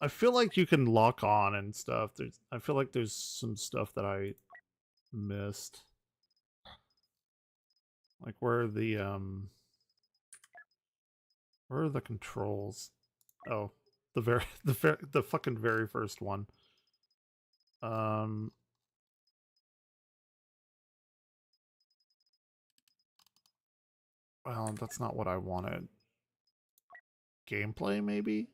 I feel like you can lock on and stuff. I feel like there's some stuff that I missed. Like, where are the controls? Oh, the fucking very first one. Well, that's not what I wanted. Gameplay, maybe?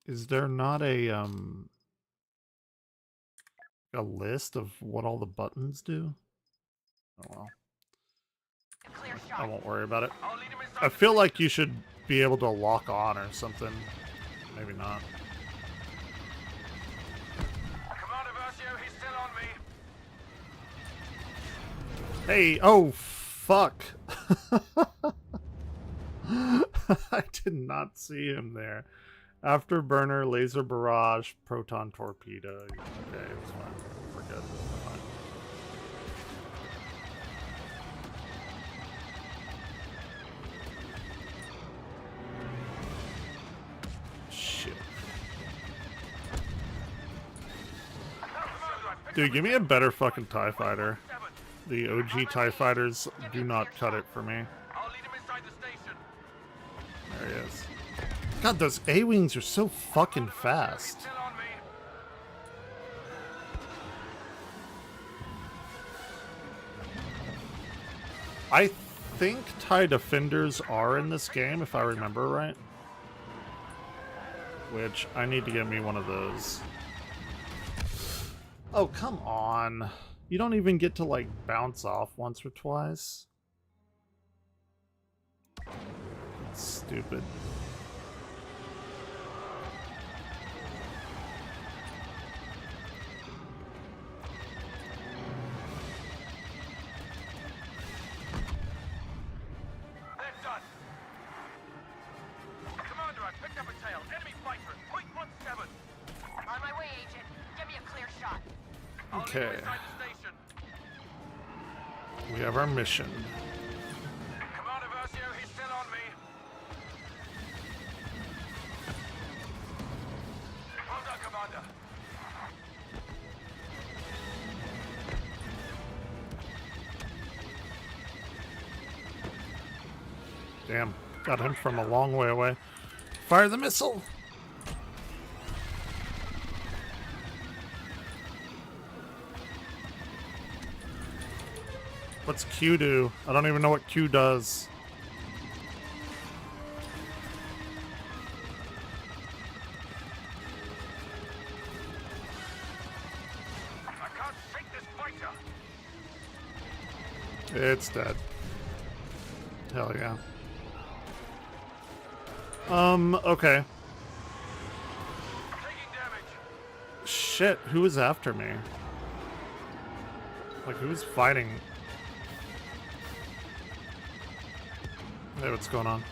Is there not a list of what all the buttons do? Oh well. I won't worry about it. I feel like you should be able to lock on or something. Maybe not. Hey, oh, fuck. I did not see him there. Afterburner, laser barrage, proton torpedo. Okay, it's fine. We're good. We're fine. Shit. Dude, give me a better fucking TIE fighter. The OG TIE fighters do not cut it for me. There he is. God, those A-Wings are so fucking fast. I think TIE Defenders are in this game, if I remember right. Which, I need to get me one of those. Oh, come on. You don't even get to, like, bounce off once or twice. That's stupid. Okay. We have our mission. Commander Versio, he's still on me. Well done, Commander. Damn, got him from a long way away. Fire the missile! What's Q do? I don't even know what Q does. I can't shake this fighter. It's dead. Hell yeah. Okay. Taking damage. Shit, who is after me? Like, who's fighting? Hey, what's going on?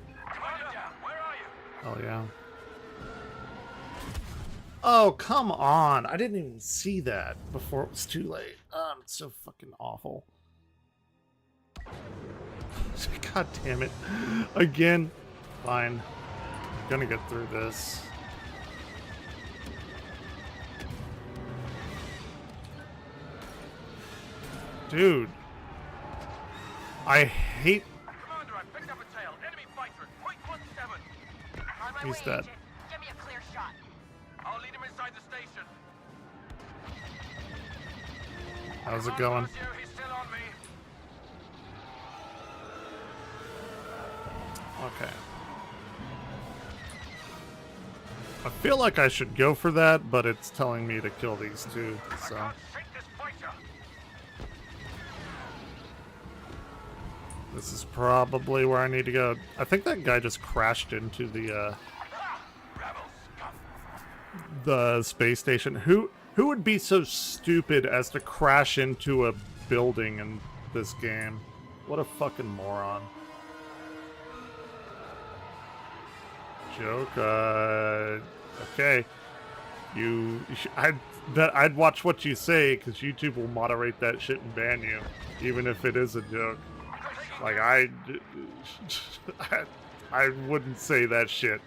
Commander, where are you? Oh, yeah. Oh, come on. I didn't even see that before it was too late. It's so fucking awful. God damn it. Again. Fine. I'm gonna get through this. Dude. I hate... Commander, I picked up a tail. Enemy fighter at .17. On my He's way, dead. Agent. Give me a clear shot. I'll lead him inside the station. How's it going? Versio, he's still on me. Okay. I feel like I should go for that, but it's telling me to kill these two, so... I can't shake this fighter. This is probably where I need to go. I think that guy just crashed into the space station. Who would be so stupid as to crash into a building in this game? What a fucking moron. Joke. Okay. I'd watch what you say, because YouTube will moderate that shit and ban you, even if it is a joke. Like, I wouldn't say that shit.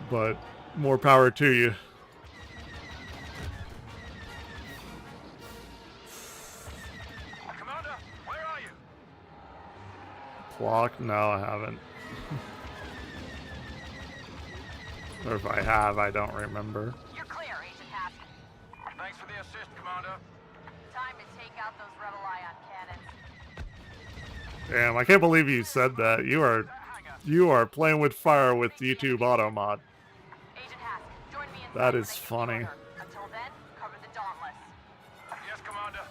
But more power to you. Commander, where are you? Clock? No, I haven't. Or if I have, I don't remember. You're clear, Agent Hask. Thanks for the assist, Commander. Time to take out those rebel ion cannons. Damn, I can't believe you said that. You are playing with fire with YouTube Auto Mod. Agent Hask, join me inside That when is I give the funny. order. Until then, cover the Dauntless. Yes, Commander.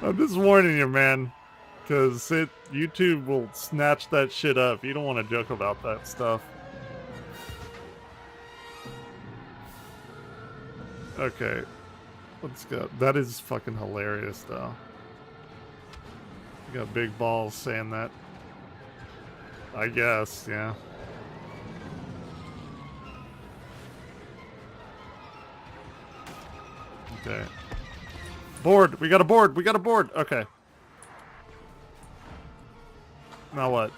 I'm just warning you, man. Because YouTube will snatch that shit up. You don't want to joke about that stuff. Okay. Let's go. That is fucking hilarious, though. You got big balls saying that. I guess, yeah. Okay. Board! We got a board! We got a board! Okay. Now what?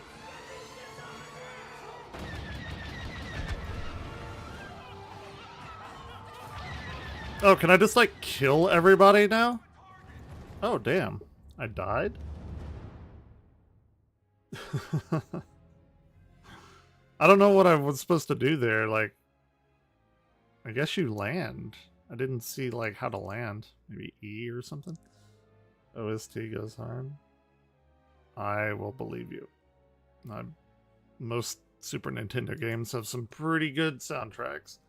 Oh, can I just, like, kill everybody now? Oh, damn. I died? I don't know what I was supposed to do there, like... I guess you land. I didn't see, like, how to land. Maybe E or something? OST goes hard. I will believe you. Most Super Nintendo games have some pretty good soundtracks.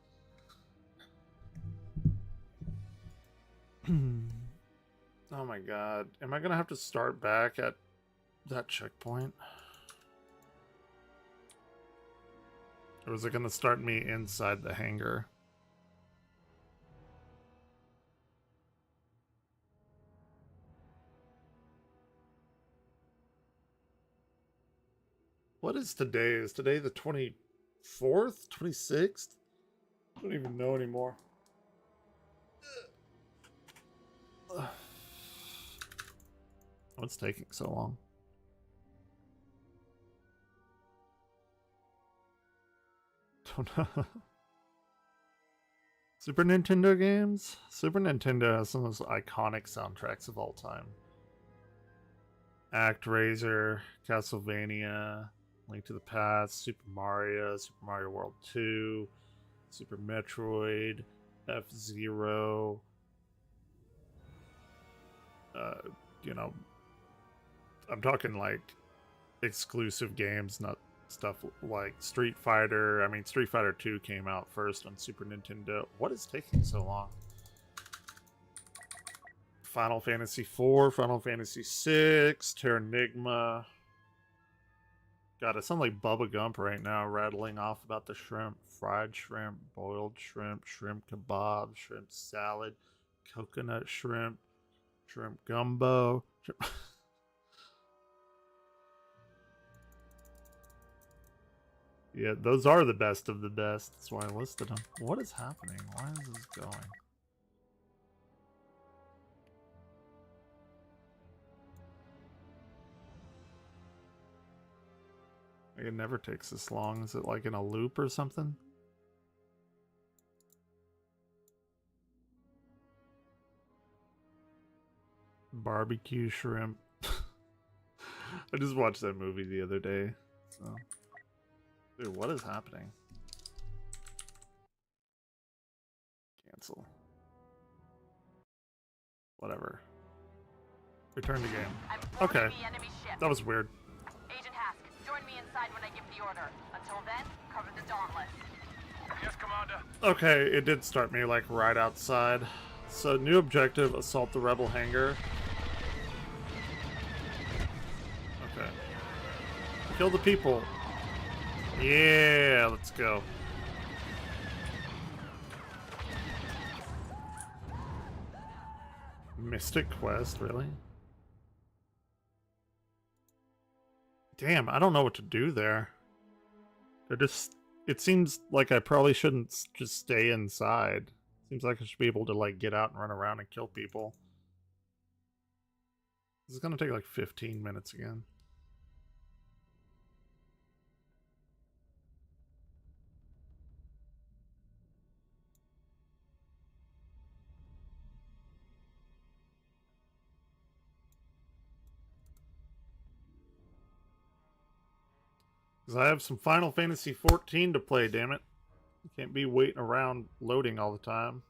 Oh my god. Am I gonna have to start back at that checkpoint? Or is it gonna start me inside the hangar? is today? Is today the 24th? 26th? I don't even know anymore. What's taking so long? Don't know. Super Nintendo games? Super Nintendo has some of those iconic soundtracks of all time. ActRaiser, Castlevania, Link to the Past, Super Mario World 2, Super Metroid, F-Zero. You know, I'm talking like exclusive games, not stuff like Street Fighter. I mean, Street Fighter 2 came out first on Super Nintendo. What is taking so long? Final Fantasy 4, Final Fantasy 6, Terranigma. God, I sound like Bubba Gump right now, rattling off about the shrimp. Fried shrimp, boiled shrimp, shrimp kebab, shrimp salad, coconut shrimp, shrimp gumbo. Yeah, those are the best of the best. That's why I listed them. What is happening? Why is this going? It never takes this long. Is it like in a loop or something? Barbecue shrimp. I just watched that movie the other day. So. Dude, what is happening? Cancel. Whatever. Return to game. Okay. That was weird. Agent Hask, join me inside when I give the order. Until then, cover the Dauntless. Yes, Commander. Okay, it did start me like right outside. So new objective, assault the rebel hangar. Okay. Kill the people. Yeah, let's go. Mystic Quest, really? Damn, I don't know what to do there. It seems like I probably shouldn't just stay inside. Seems like I should be able to like get out and run around and kill people. This is gonna take like 15 minutes again. I have some Final Fantasy 14 to play, damn it. You can't be waiting around loading all the time.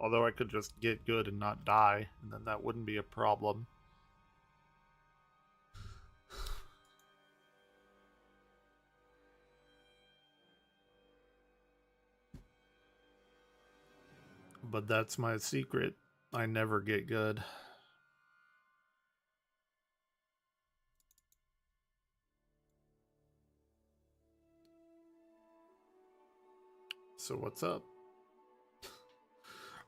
Although I could just get good and not die, and then that wouldn't be a problem. But that's my secret. I never get good. So what's up?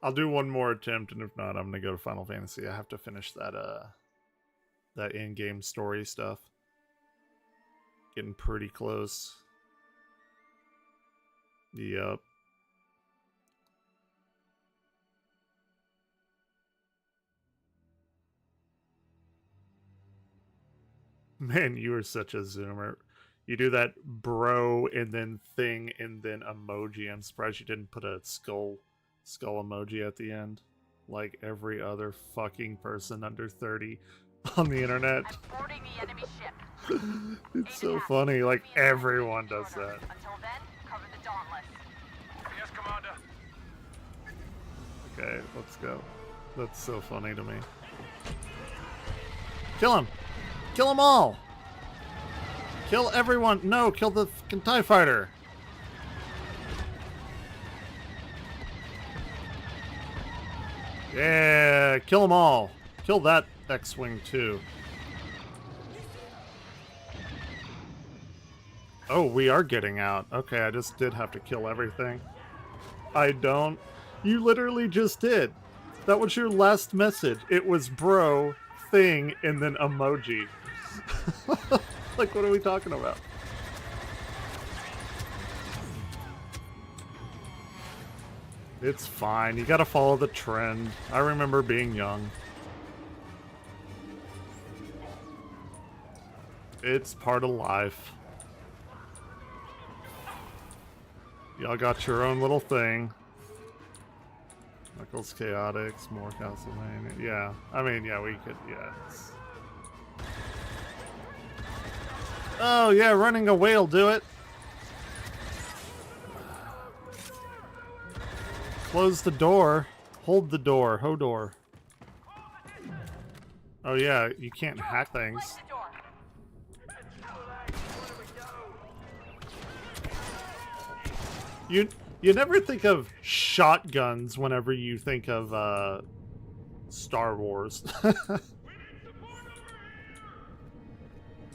I'll do one more attempt, and if not, I'm gonna go to Final Fantasy. I have to finish that in-game story stuff. Getting pretty close. Yep. Man, you are such a zoomer. You do that bro and then thing and then emoji. I'm surprised you didn't put a skull emoji at the end. Like every other fucking person under 30 on the internet. I'm boarding the enemy ship. It's so funny. Like everyone does that. Until then, cover the Dauntless. Yes, Commander. Okay, let's go. That's so funny to me. Kill him! Kill them all! Kill everyone! No, kill the fucking TIE fighter! Yeah, kill them all! Kill that X-Wing too. Oh, we are getting out. Okay, I just did have to kill everything. I don't. You literally just did. That was your last message. It was bro, thing, and then emoji. Like, what are we talking about? It's fine. You gotta follow the trend. I remember being young. It's part of life. Y'all got your own little thing. Knuckles Chaotix, more Castlevania. Yeah, I mean, yeah, we could, yeah. Oh, yeah, running away will do it. Close the door. Hold the door. Hodor. Oh, yeah, you can't hack things. You never think of shotguns whenever you think of Star Wars.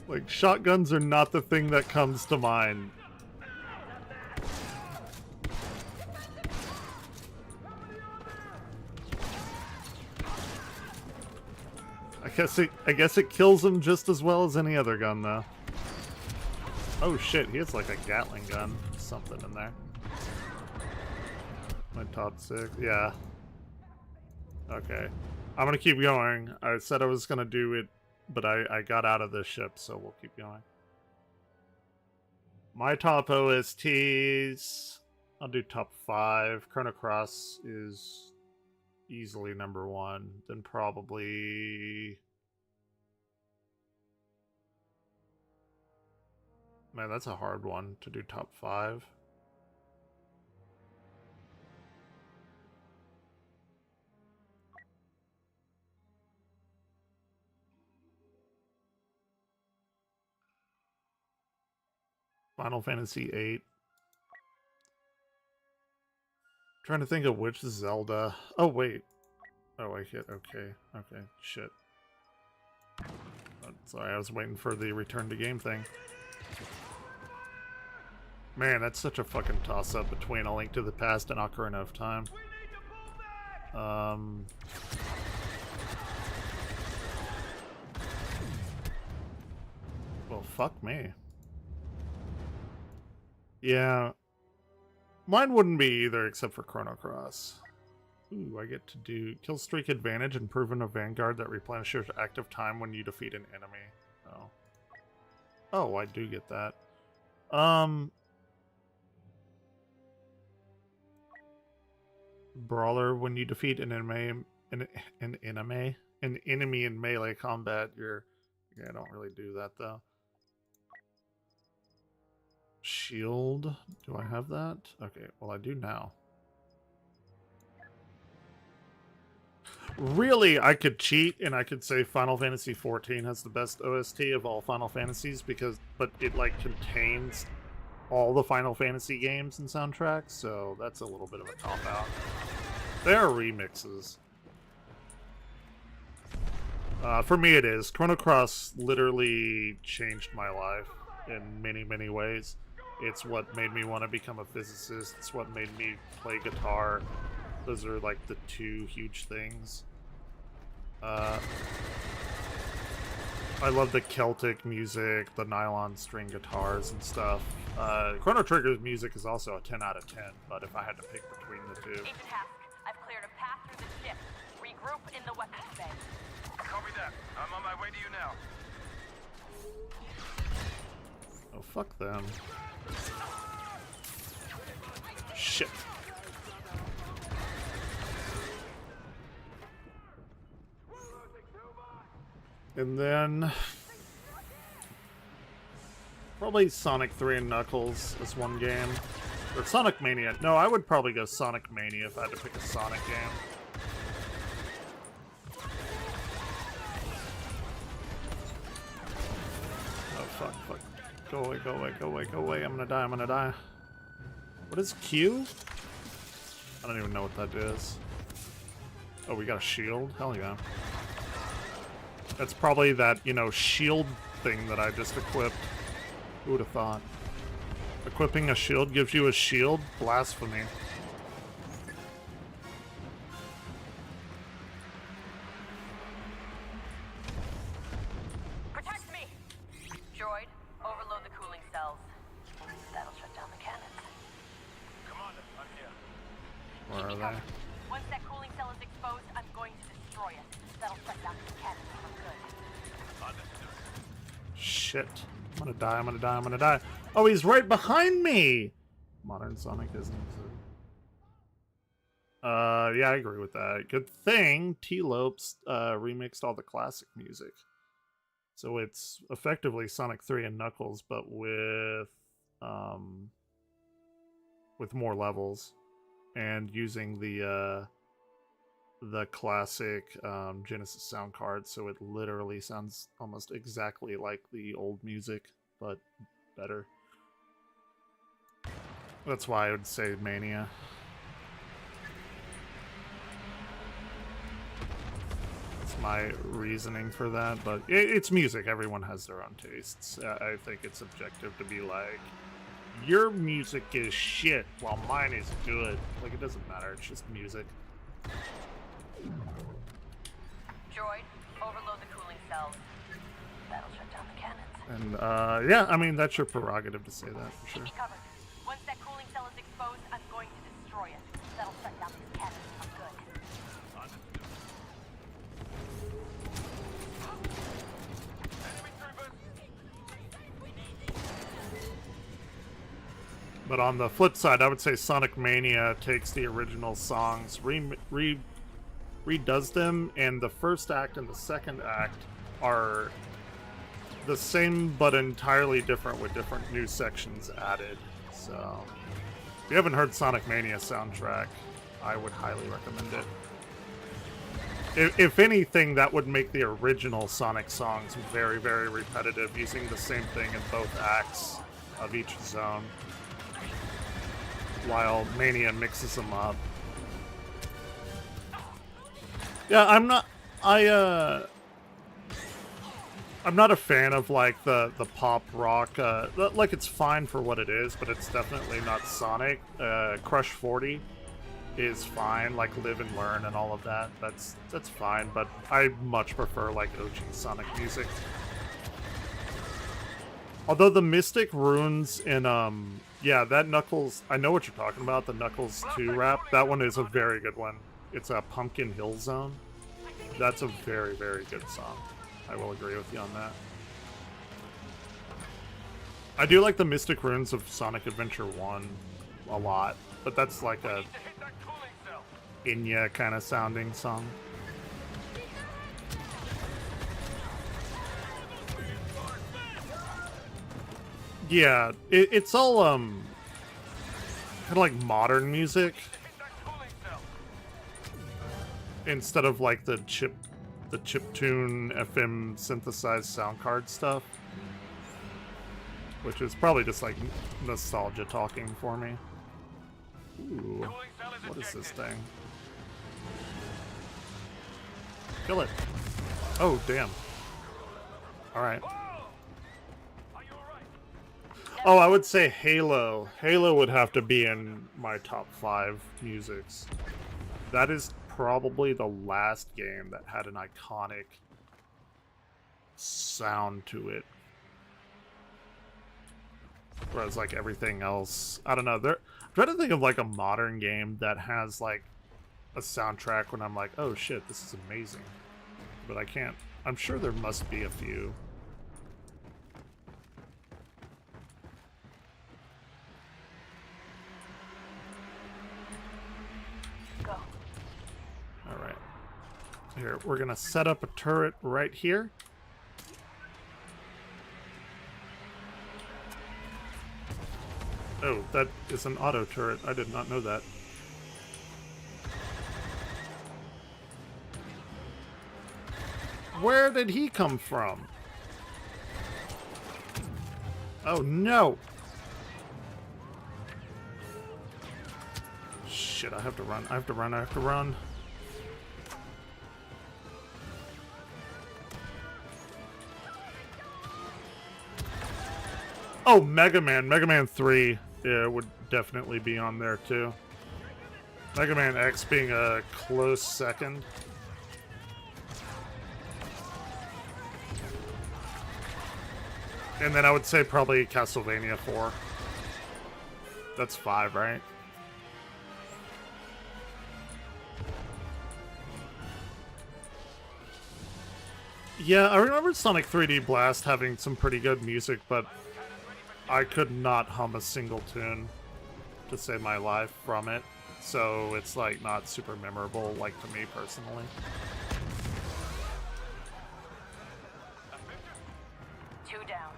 Like, shotguns are not the thing that comes to mind. I guess it kills them just as well as any other gun, though. Oh shit, he has like a Gatling gun. Something in there. My top 6, yeah. Okay. I'm gonna keep going. I said I was gonna do it, but I got out of this ship, so we'll keep going. My top OSTs, I'll do top 5. Chrono Cross is easily number 1. Then probably... Man, that's a hard one to do top 5. Final Fantasy VIII. Trying to think of which Zelda. Oh, wait. Oh, I hit. Okay. Okay. Shit. Sorry, I was waiting for the return to game thing. Man, that's such a fucking toss-up between A Link to the Past and Ocarina of Time. Well, fuck me. Yeah. Mine wouldn't be either, except for Chrono Cross. Ooh, I get to do Kill Streak Advantage and Proven a Vanguard that replenishes active time when you defeat an enemy. Oh. Oh, I do get that. Brawler, when you defeat an enemy in melee combat, you're... Yeah, I don't really do that, though. Shield, do I have that? Okay, well I do now. Really, I could cheat and I could say Final Fantasy XIV has the best OST of all Final Fantasies but it like contains all the Final Fantasy games and soundtracks, so that's a little bit of a cop-out. They are remixes. For me it is. Chrono Cross literally changed my life in many, many ways. It's what made me want to become a physicist. It's what made me play guitar. Those are like the two huge things. I love the Celtic music, the nylon string guitars and stuff. Chrono Trigger's music is also a 10 out of 10, but if I had to pick between the two... Agent Hask, I've cleared a path through the ship. Regroup in the weapons bay. Copy that. I'm on my way to you now. Oh, fuck them. Shit. And then... probably Sonic 3 and Knuckles as one game. Or Sonic Mania. No, I would probably go Sonic Mania if I had to pick a Sonic game. Oh, fuck, fuck. Go away, go away, go away, go away. I'm gonna die, I'm gonna die. What is Q? I don't even know what that is. Oh, we got a shield? Hell yeah. That's probably that, you know, shield thing that I just equipped. Who would have thought? Equipping a shield gives you a shield? Blasphemy. Protect me! Droid, overload the cooling cells. That'll shut down the cannons. Commander, I'm here. Where are they? Once that cooling cell is exposed, I'm going to destroy it. That'll shut down the cannon for good. Shit. I'm gonna die, I'm gonna die, I'm gonna die. Oh, he's right behind me! Modern Sonic isn't. Yeah, I agree with that. Good thing T-Lopes remixed all the classic music. So it's effectively Sonic 3 and Knuckles, but with more levels. And using the classic Genesis sound card, so it literally sounds almost exactly like the old music, but better. That's why I would say Mania. That's my reasoning for that, but it's music. Everyone has their own tastes. I think it's subjective to be like, your music is shit while mine is good. Like, it doesn't matter. It's just music. Droid, overload the cooling cells. That'll shut down the cannons. And, yeah, I mean, that's your prerogative to say that, for sure. Keep me covered. Once that cooling cell is exposed, I'm going to destroy it. That'll shut down these cannons for good. But on the flip side, I would say Sonic Mania takes the original songs, redoes them, and the first act and the second act are the same but entirely different with different new sections added. So, if you haven't heard Sonic Mania soundtrack, I would highly recommend it. If anything, that would make the original Sonic songs very, very repetitive, using the same thing in both acts of each zone, while Mania mixes them up. Yeah, I'm not a fan of like the pop rock. Like, it's fine for what it is, but it's definitely not Sonic. Crush 40 is fine, like Live and Learn and all of that. That's fine, but I much prefer like OG Sonic music. Although the Mystic Runes in yeah, that Knuckles, I know what you're talking about, the Knuckles 2 rap. That one is a very good one. It's a Pumpkin Hill Zone. That's a very, very good song. I will agree with you on that. I do like the Mystic Runes of Sonic Adventure 1 a lot, but that's like a Inya kind of sounding song. Yeah, it's all kind of like modern music instead of like the chiptune FM synthesized sound card stuff, which is probably just like nostalgia talking for me. Ooh, what is this thing? Kill it. Oh, damn. Alright. Oh, I would say Halo. Halo would have to be in my top 5 musics. That is probably the last game that had an iconic sound to it. Whereas like everything else, I don't know. I'm trying to think of like a modern game that has like a soundtrack when I'm like, oh shit, this is amazing. But I can't. I'm sure there must be a few. Alright. Here, we're gonna set up a turret right here. Oh, that is an auto turret. I did not know that. Where did he come from? Oh no! Shit, I have to run. I have to run. I have to run. Oh, Mega Man. Mega Man 3 would definitely be on there too. Mega Man X being a close second. And then I would say probably Castlevania 4. That's 5, right? Yeah, I remember Sonic 3D Blast having some pretty good music, but I could not hum a single tune to save my life from it. So it's like not super memorable, like to me personally. Two down.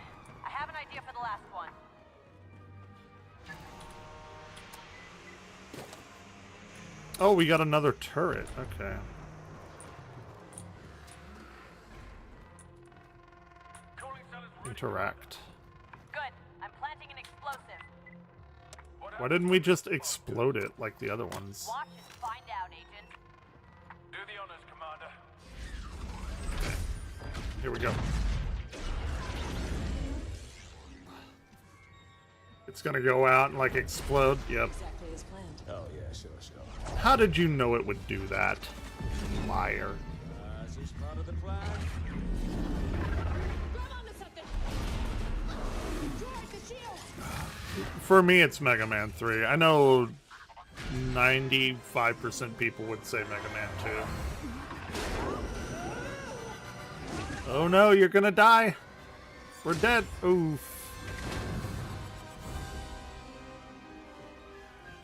I have an idea for the last one. Oh, we got another turret. Okay. Interact. Good. I'm planting an explosive. Why didn't we just explode it like the other ones? Watch and find out, Agent. Do the honors, Commander. Here we go. It's gonna go out and like explode. Yep. Exactly as planned. Oh yeah, sure. How did you know it would do that? Liar. It's part of the plan. For me, it's Mega Man 3. I know 95% people would say Mega Man 2. Oh no, you're gonna die. We're dead. Oof.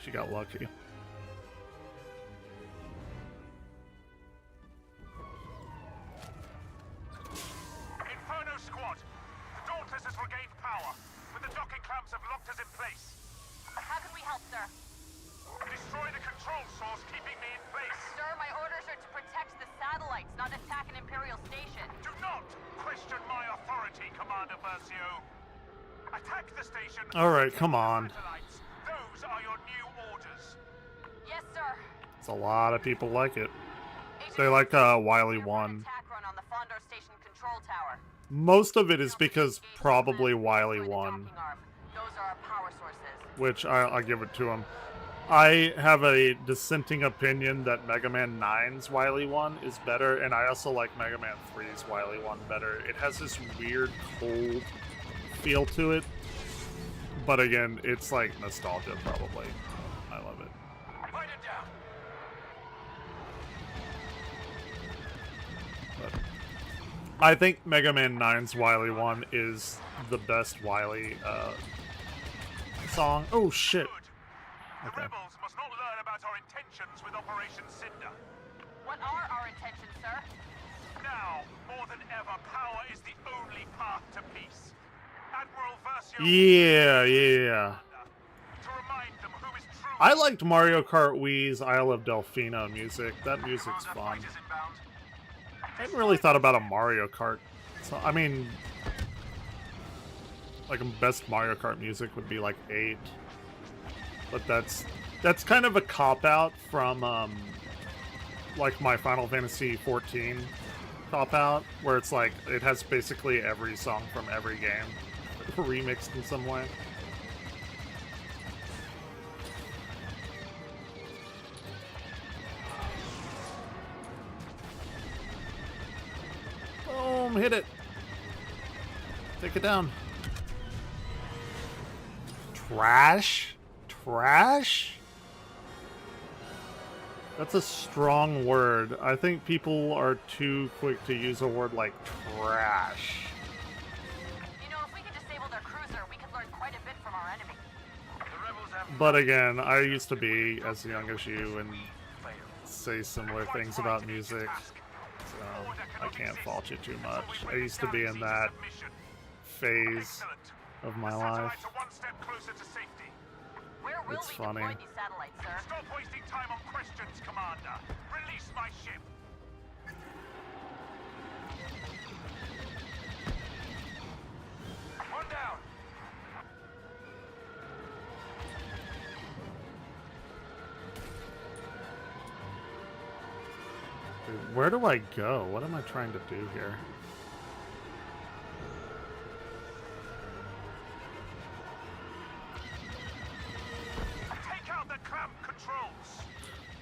She got lucky. Inferno Squad! The Dauntless has regained power, but the docking clamps have locked us in place. How can we help, sir? Destroy the control source keeping me in place. Sir, my orders are to protect the satellites, not attack an Imperial station. Do not question my authority, Commander Versio. Attack the station. Alright, come on. Satellites. Those are your new orders. Yes, sir. It's a lot of people like it. They like Wily 1. Attack run on the Fondor station control tower. Most of it is because probably Wily 1. Those are our power sources. Which I'll give it to him. I have a dissenting opinion that Mega Man 9's Wily 1 is better, and I also like Mega Man 3's Wily 1 better. It has this weird, cold feel to it. But again, it's like nostalgia, probably. I love it. Write it down. But I think Mega Man 9's Wily 1 is the best Wily song. Oh, shit. The rebels must not learn about our intentions with Operation Cinder. What are our intentions, sir? Now, more than ever, power is the only path to peace. Admiral Versio... Yeah. To remind them who is true... I liked Mario Kart Wii's Isle of Delfino music. That music's fun. I hadn't really thought about a Mario Kart. So, I mean... like, best Mario Kart music would be, like, 8. But that's kind of a cop-out from, like, my Final Fantasy XIV cop-out, where it's like, it has basically every song from every game remixed in some way. Boom, hit it. Take it down. Trash? Trash? That's a strong word. I think people are too quick to use a word like trash. You know, if we could disable their cruiser, we could learn quite a bit from our enemy. But again, I used to be as young as you and say similar things about music, so I can't fault you too much. I used to be in that phase of my life. It's funny. Stop wasting time on questions, Commander. Release my ship. One down. Dude, where do I go? What am I trying to do here?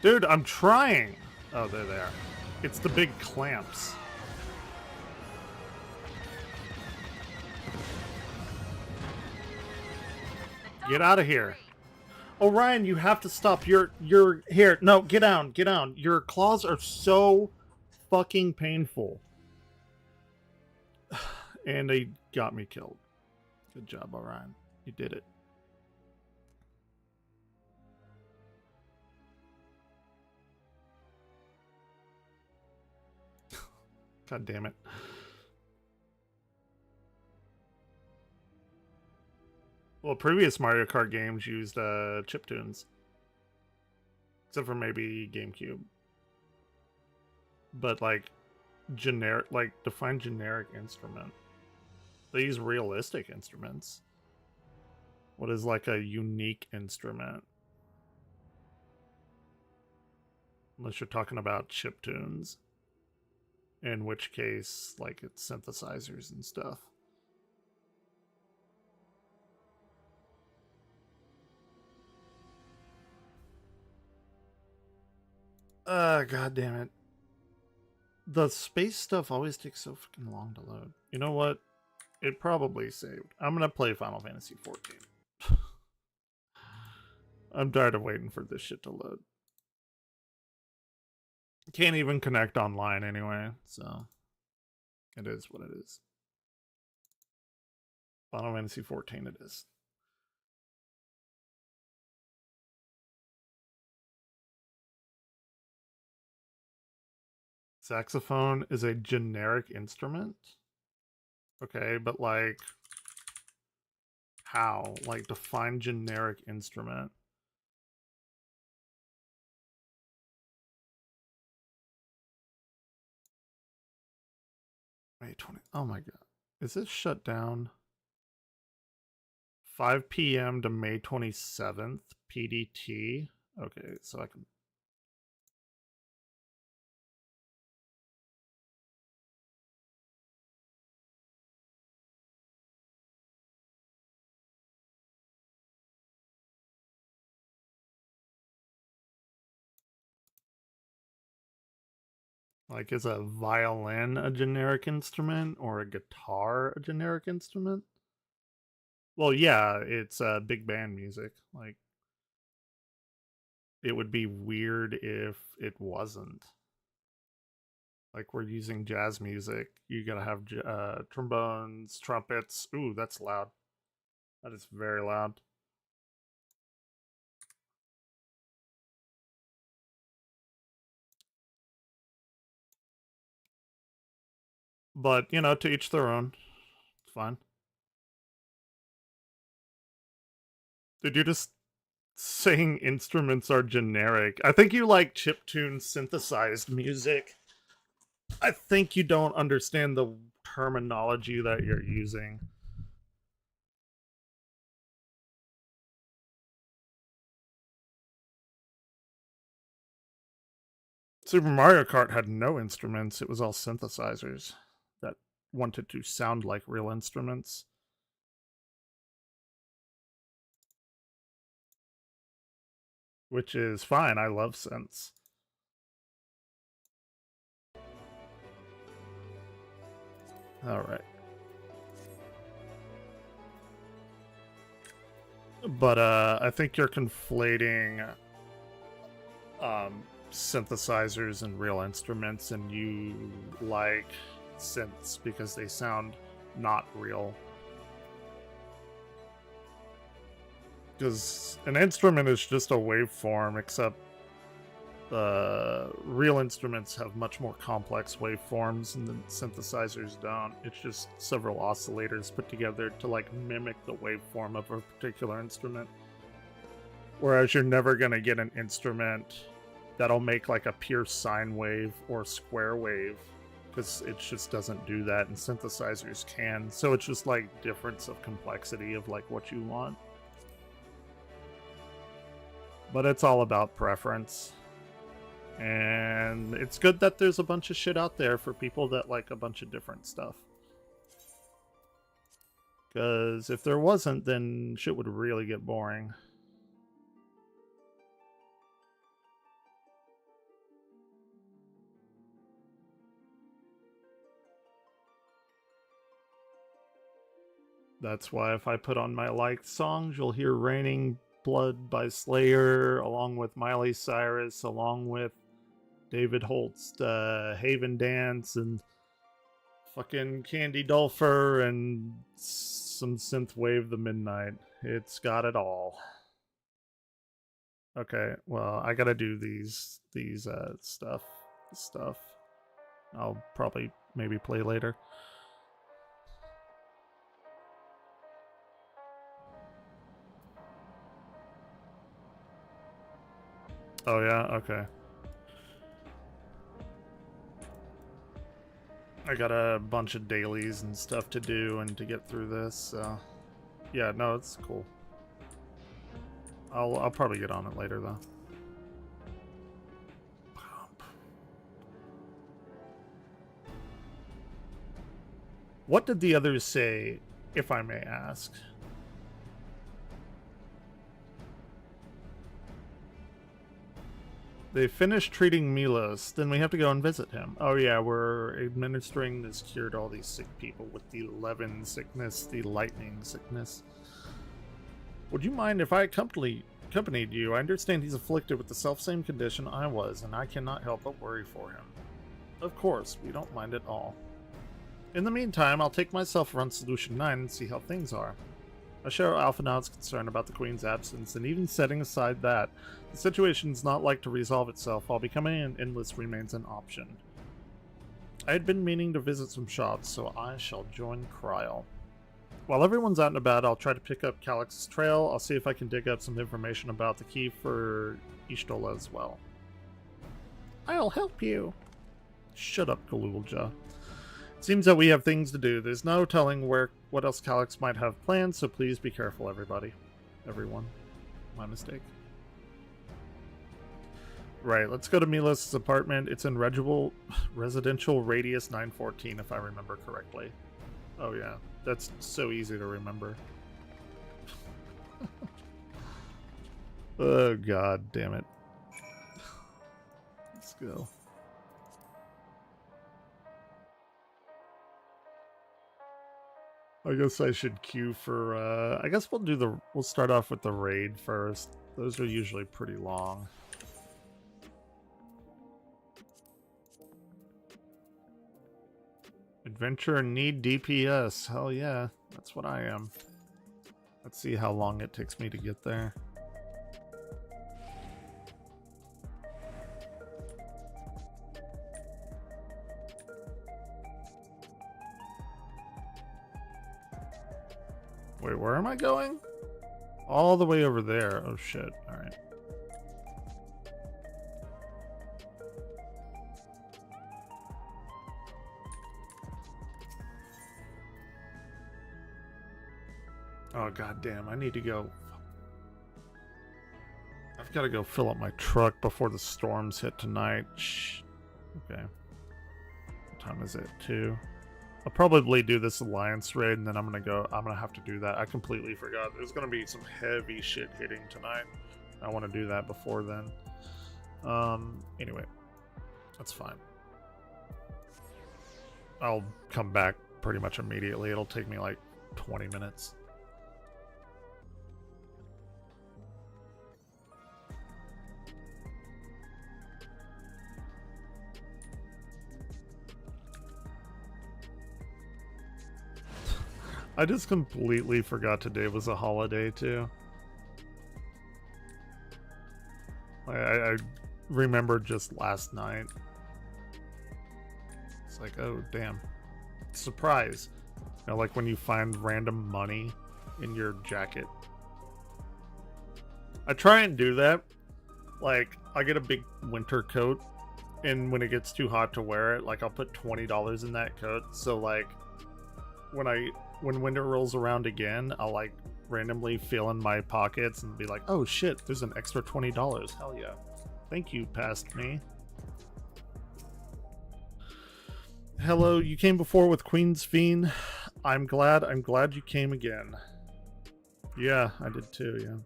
Dude, I'm trying! Oh, they're there. It's the big clamps. Get out of here. Oh, Ryan, you have to stop. You're here. No, get down, get down. Your claws are so fucking painful. And they got me killed. Good job, Orion. You did it. God damn it. Well, previous Mario Kart games used chiptunes. Except for maybe GameCube. But like generic, like define generic instrument. They use realistic instruments. What is like a unique instrument? Unless you're talking about chiptunes. In which case, like, it's synthesizers and stuff. God damn it. The space stuff always takes so fucking long to load. You know what? It probably saved. I'm gonna play Final Fantasy 14. I'm tired of waiting for this shit to load. Can't even connect online anyway, so it is what it is. Final Fantasy 14 it is. Saxophone is a generic instrument? Okay, but like, how? Like, define generic instrument. May 20. Oh my god. Is this shut down? 5 p.m. to May 27th, PDT. Okay, so I can... Like, is a violin a generic instrument or a guitar a generic instrument? Well, yeah, it's big band music. Like, it would be weird if it wasn't. Like, we're using jazz music. You gotta have trombones, trumpets. Ooh, that's loud. That is very loud. But, you know, to each their own. It's fine. Did you just saying instruments are generic? I think you like chiptune synthesized music. I think you don't understand the terminology that you're using. Super Mario Kart had no instruments. It was all synthesizers that wanted to sound like real instruments. Which is fine. I love synths. Alright. But I think you're conflating synthesizers and real instruments, and you like synths because they sound not real. Because an instrument is just a waveform, except real instruments have much more complex waveforms and the synthesizers don't. It's just several oscillators put together to like mimic the waveform of a particular instrument. Whereas you're never going to get an instrument that'll make like a pure sine wave or square wave, because it just doesn't do that, and synthesizers can. So it's just like difference of complexity of like what you want. But it's all about preference. And it's good that there's a bunch of shit out there for people that like a bunch of different stuff. Because if there wasn't, then shit would really get boring. That's why if I put on my liked songs, you'll hear Raining Blood by Slayer, along with Miley Cyrus, along with David Holt's Haven Dance, and Fucking Candy Dulfer and some Synthwave the Midnight. It's got it all. Okay, well, I gotta do these stuff. I'll probably maybe play later. Oh yeah, okay. I got a bunch of dailies and stuff to do and to get through this, so yeah, no, it's cool. I'll probably get on it later though. What did the others say, if I may ask? They finished treating Milos, then we have to go and visit him. Oh yeah, we're administering this cure to all these sick people with the Levin sickness, the lightning sickness. Would you mind if I accompanied you? I understand he's afflicted with the self-same condition I was, and I cannot help but worry for him. Of course, we don't mind at all. In the meantime, I'll take myself around Solution 9 and see how things are. I share Alphanaud's concern about the Queen's absence, and even setting aside that, the situation's not like to resolve itself while becoming an endless remains an option. I had been meaning to visit some shops, so I shall join Kryl. While everyone's out and about, I'll try to pick up Calix's trail. I'll see if I can dig up some information about the key for Ishtola as well. I'll help you. Shut up, Galulja. Seems that we have things to do. There's no telling what else Calix might have planned, so please be careful, everyone. My mistake. Right, let's go to Milos' apartment. It's in Residential Radius 914, if I remember correctly. Oh yeah, that's so easy to remember. Oh god damn it. Let's go. I guess I should queue for, I guess we'll start off with the raid first. Those are usually pretty long. Adventure and need DPS. Hell yeah, that's what I am. Let's see how long it takes me to get there. Wait, where am I going? All the way over there. Oh shit, alright. Oh god damn, I need to go. I've got to go fill up my truck before the storms hit tonight. Shh. Okay. What time is it? 2. I'll probably do this alliance raid and then I'm gonna have to do that. I completely forgot. There's gonna be some heavy shit hitting tonight. I want to do that before then. Anyway, that's fine. I'll come back pretty much immediately. It'll take me like 20 minutes. I just completely forgot today was a holiday too. I remembered just last night. It's like, oh damn. Surprise. You know, like when you find random money in your jacket. I try and do that. Like, I get a big winter coat, and when it gets too hot to wear it, like I'll put $20 in that coat. So like when winter rolls around again, I'll like randomly fill in my pockets and be like, oh shit, there's an extra $20. Hell yeah. Thank you, past me. Hello, you came before with Queen's Fiend. I'm glad you came again. Yeah, I did too, yeah.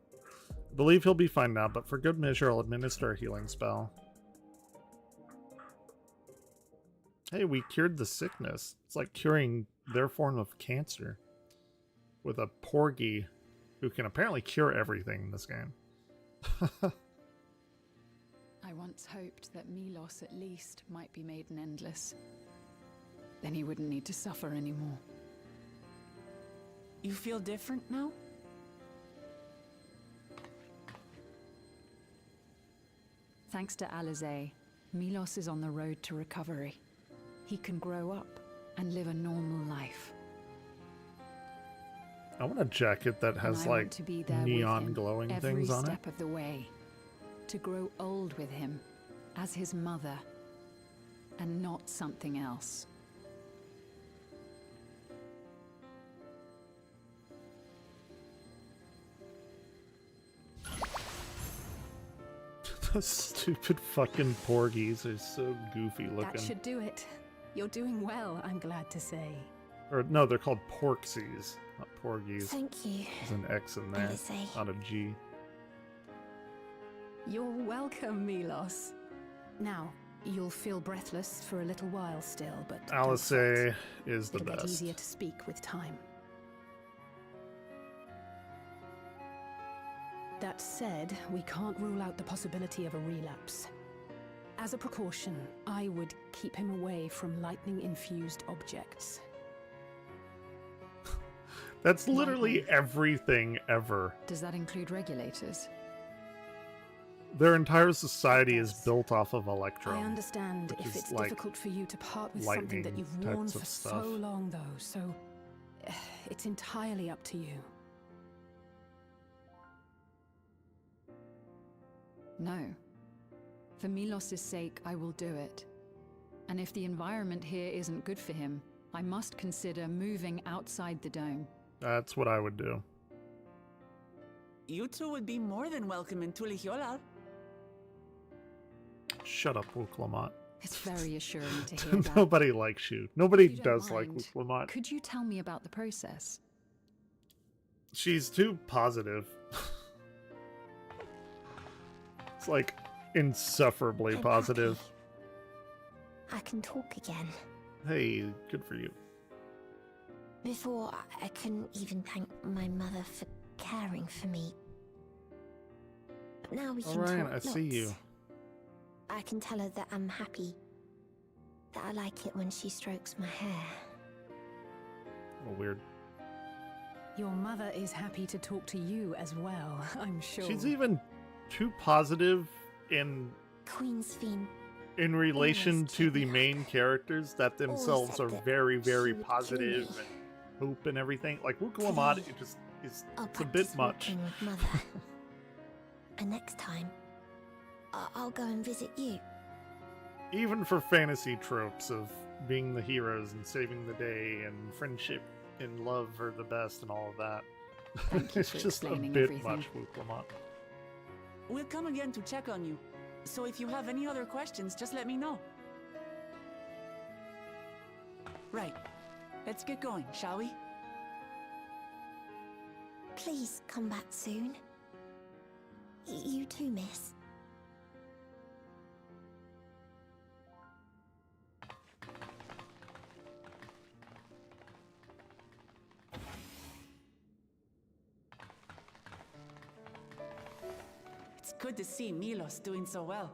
I believe he'll be fine now, but for good measure, I'll administer a healing spell. Hey, we cured the sickness. It's like curing their form of cancer. With a porgy who can apparently cure everything in this game. I once hoped that Milos at least might be made an endless. then he wouldn't need to suffer anymore. You feel different now? Thanks to Alizé, Milos is on the road to recovery. He can grow up and live a normal life. I want a jacket that has like neon glowing things on it. Every step of the way. To grow old with him as his mother and not something else. Those stupid fucking porgies are so goofy looking. That should do it. You're doing well, I'm glad to say. Or no, they're called porksies, not porgies. Thank you. There's an X in there, Alizé. not a G. You're welcome, Milos. Now, you'll feel breathless for a little while still, but Alizé is the it'll get best. easier to speak with time. That said, we can't rule out the possibility of a relapse. As a precaution, I would keep him away from lightning-infused objects. That's literally everything ever. Does that include regulators? Their entire society is built off of Electrum. I understand if it's difficult for you to part with something that you've worn for so long, though, so it's entirely up to you. No. For Milos' sake, I will do it. And if the environment here isn't good for him, I must consider moving outside the dome. That's what I would do. You two would be more than welcome in Tulihiola. Shut up, Wuklamot. It's very assuring to hear that. Nobody likes you. Nobody If you don't does like mind, Wuklamot. Could you tell me about the process? She's too positive. It's like insufferably I'm positive. I can talk again. Hey, good for you. Before, I couldn't even thank my mother for caring for me. But now we can Alright, talk I lots. see you. I can tell her that I'm happy. That I like it when she strokes my hair. Oh, weird. Your mother is happy to talk to you as well, I'm sure. She's even too positive in Queen's Fiend. in relation to the main characters that themselves are very, very positive and hope and everything. Like Wuklamot, it just is it's a bit much. With mother. And next time, I'll go and visit you. Even for fantasy tropes of being the heroes and saving the day and friendship and love are the best and all of that. Thank you It's for just a explaining bit everything. much, Wuklamot. We'll come again to check on you. So if you have any other questions, just let me know. Right. Let's get going, shall we? Please come back soon. You too, miss. It's good to see Milos doing so well.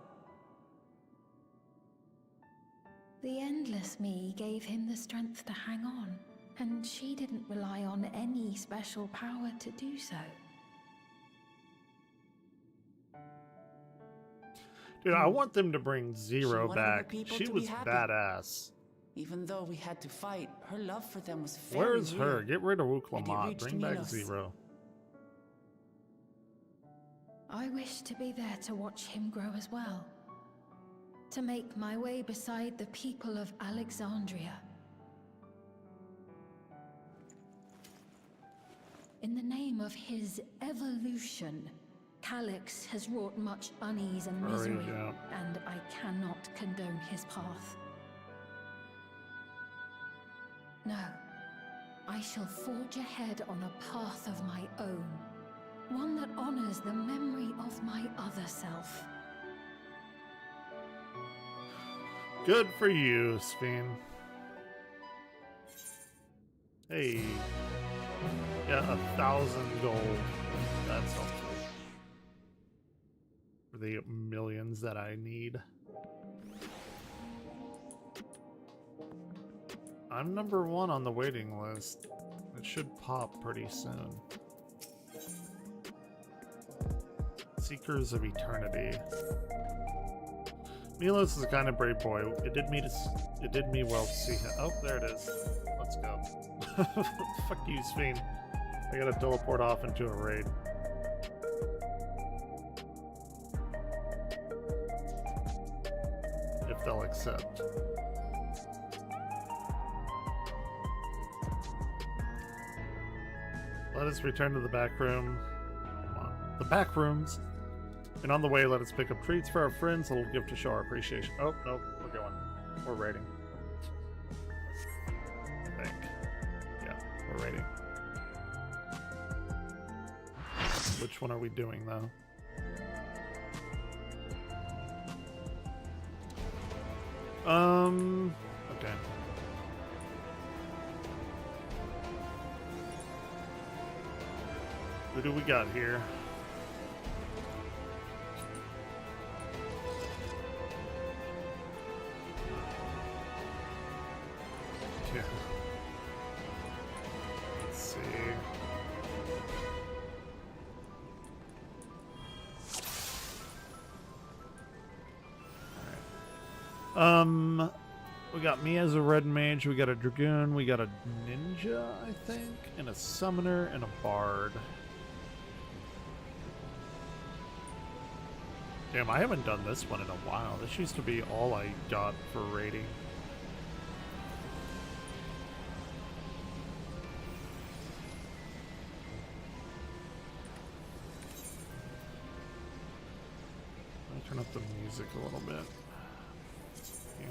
The Endless Me gave him the strength to hang on, and she didn't rely on any special power to do so. Dude, I want them to bring She Zero wanted her back. people She to be was happy. badass. Even though we had to fight, her love for them was very Where's real. her? Get rid of And it Wuklamot. reached Bring back Milos. Zero. I wish to be there to watch him grow as well. To make my way beside the people of Alexandria. In the name of his evolution, Calyx has wrought much unease and misery, and I cannot condone his path. No, I shall forge ahead on a path of my own, one that honors the memory of my other self. Good for you, Spin. Hey. Yeah, 1,000 gold. That's helpful. For the millions that I need. I'm number 1 on the waiting list. It should pop pretty soon. Seekers of Eternity. Milos is a kind of brave boy. It did me well to see him. Oh, there it is. Let's go. Fuck you, Sphene. I gotta teleport off into a raid. If they'll accept. Let us return to the back room. Come on. The back rooms! And on the way, let us pick up treats for our friends, a little gift to show our appreciation. Oh, no, we're going. We're raiding. I think. Yeah, we're raiding. Which one are we doing, though? Okay. Who do we got here? Yeah. Let's see. We got me as a red mage, we got a dragoon, we got a ninja, I think, and a summoner and a bard. Damn, I haven't done this one in a while. This used to be all I got for raiding. Let me turn up the music a little bit. Here.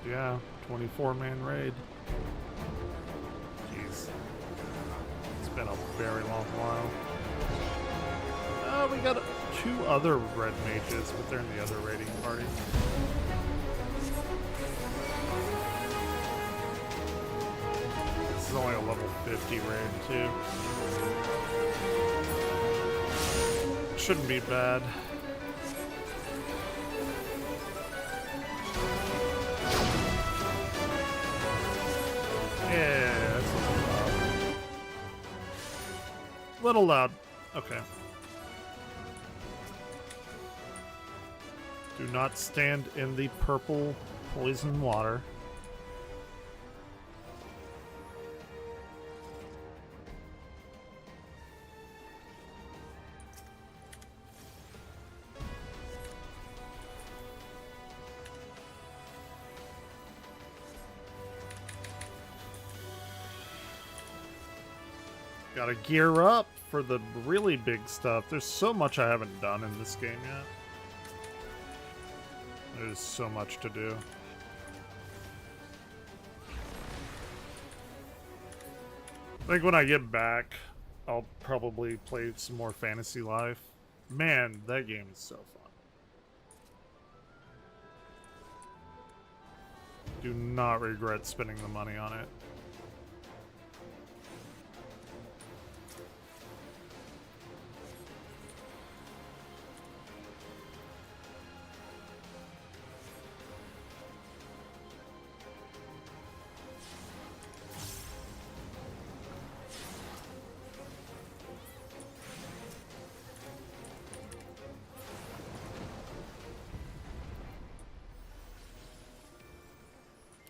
Yeah, 24-man raid. Jeez. It's been a very long while. We got 2 other red mages, but they're in the other raiding party. This is only a level 50 raid, too. Shouldn't be bad. Yeah, that's a little loud. Little loud. Okay. Do not stand in the purple poison water. Gotta gear up for the really big stuff. There's so much I haven't done in this game yet. There's so much to do. I think when I get back, I'll probably play some more Fantasy Life. Man, that game is so fun. Do not regret spending the money on it.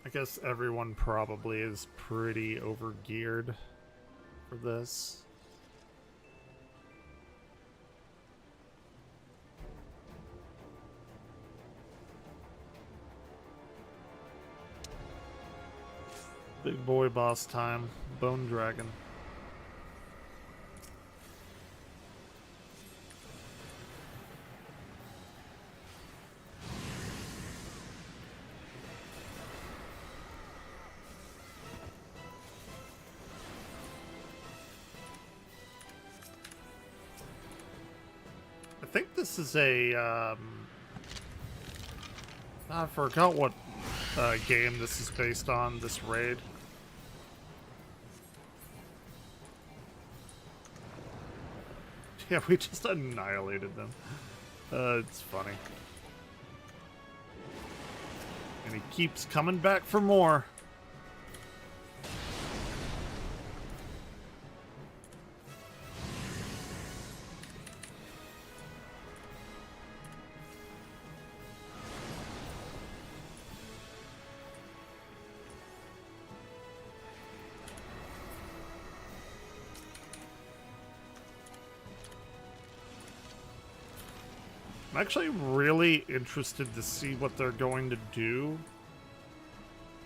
I guess everyone probably is pretty overgeared for this. Big boy boss time. Bone Dragon. I think this is a, I forgot what game this is based on, this raid. Yeah, we just annihilated them. It's funny. And he keeps coming back for more. I'm actually really interested to see what they're going to do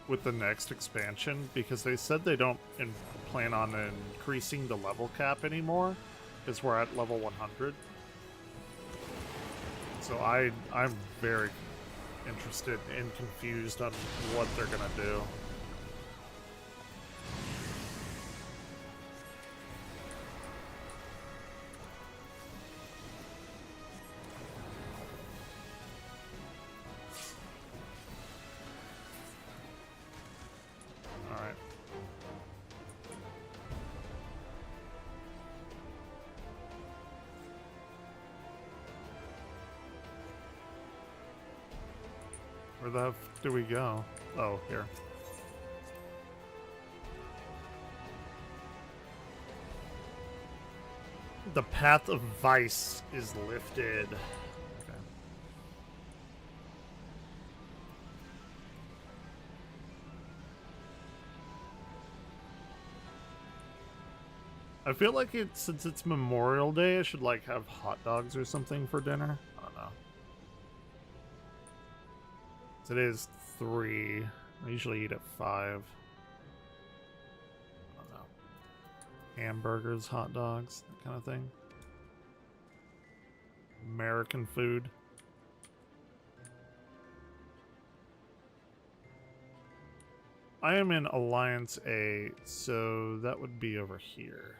with the next expansion, because they said they don't plan on increasing the level cap anymore, because we're at level 100. So I'm very interested and confused on what they're gonna do. Where the f do we go? Oh, here. The path of vice is lifted. Okay. I feel like since it's Memorial Day, I should like have hot dogs or something for dinner. I don't know. Today is 3. I usually eat at 5. I don't know. Hamburgers, hot dogs, that kind of thing. American food. I am in Alliance A, so that would be over here.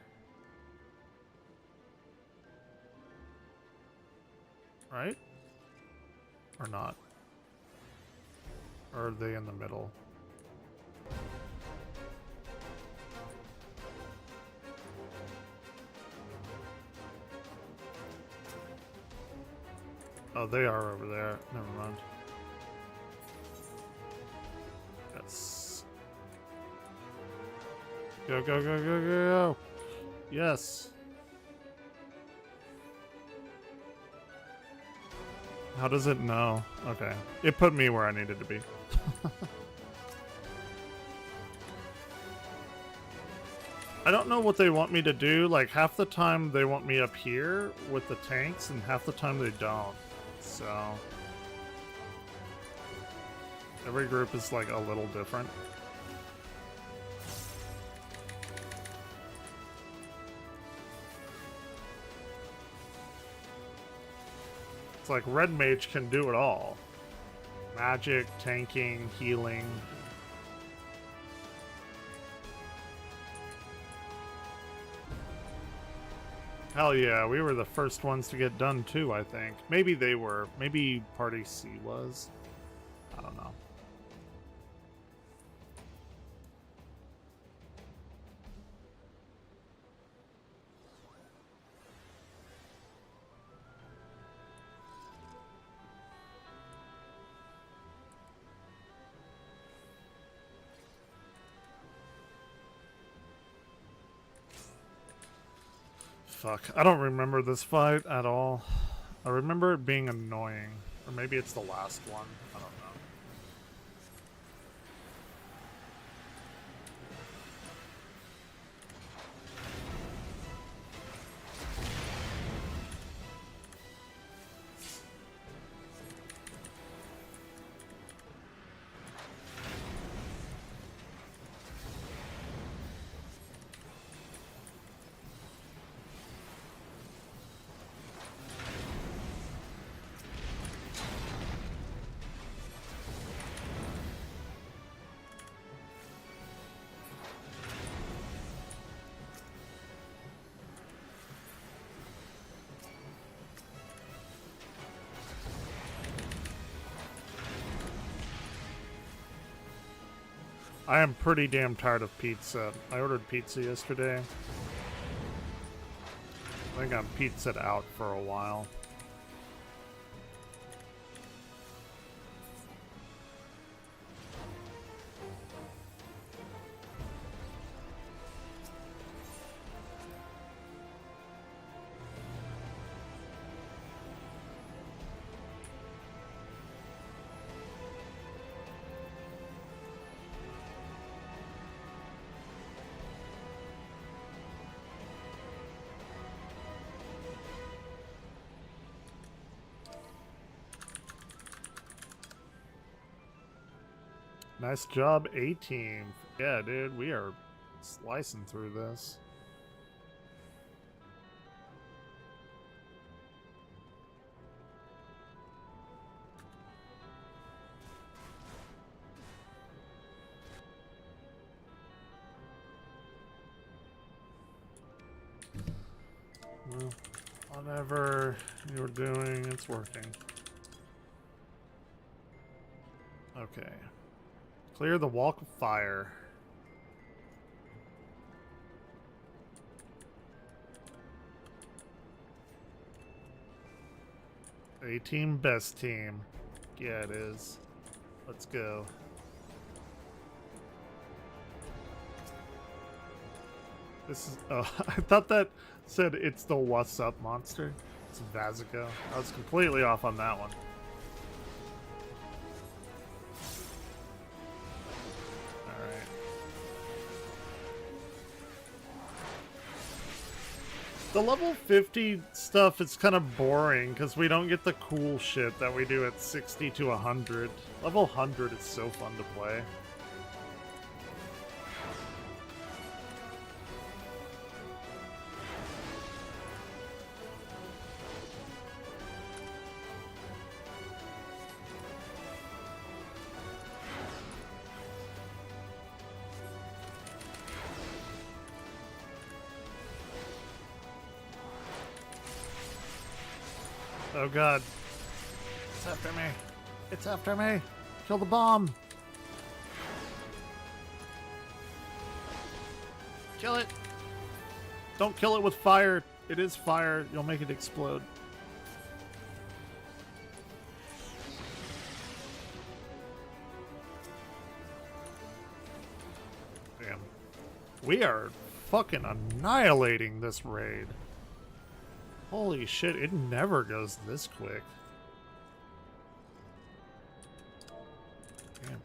Right? Or not? Or are they in the middle? Oh, they are over there. Never mind. Yes. Go, go, go, go, go! Yes! How does it know? Okay. It put me where I needed to be. I don't know what they want me to do. Like, half the time they want me up here with the tanks, and half the time they don't. So... every group is, like, a little different. It's like Red Mage can do it all. Magic, tanking, healing. Hell yeah, we were the first ones to get done too, I think. Maybe they were. Maybe Party C was. I don't know. Fuck, I don't remember this fight at all. I remember it being annoying. Or maybe it's the last one. I don't know. I am pretty damn tired of pizza. I ordered pizza yesterday. I think I'm pizzaed out for a while. Nice job, A-Team. Yeah, dude, we are slicing through this. Well, whatever you're doing, it's working. Okay. Clear the walk of fire. A-Team, best team. Yeah, it is. Let's go. This is... Oh, I thought that said it's the What's Up monster. It's Vazico. I was completely off on that one. The level 50 stuff is kind of boring because we don't get the cool shit that we do at 60 to 100. Level 100 is so fun to play. Oh god. It's after me. It's after me. Kill the bomb. Kill it. Don't kill it with fire. It is fire. You'll make it explode. Damn. We are fucking annihilating this raid. Holy shit, it never goes this quick. Damn.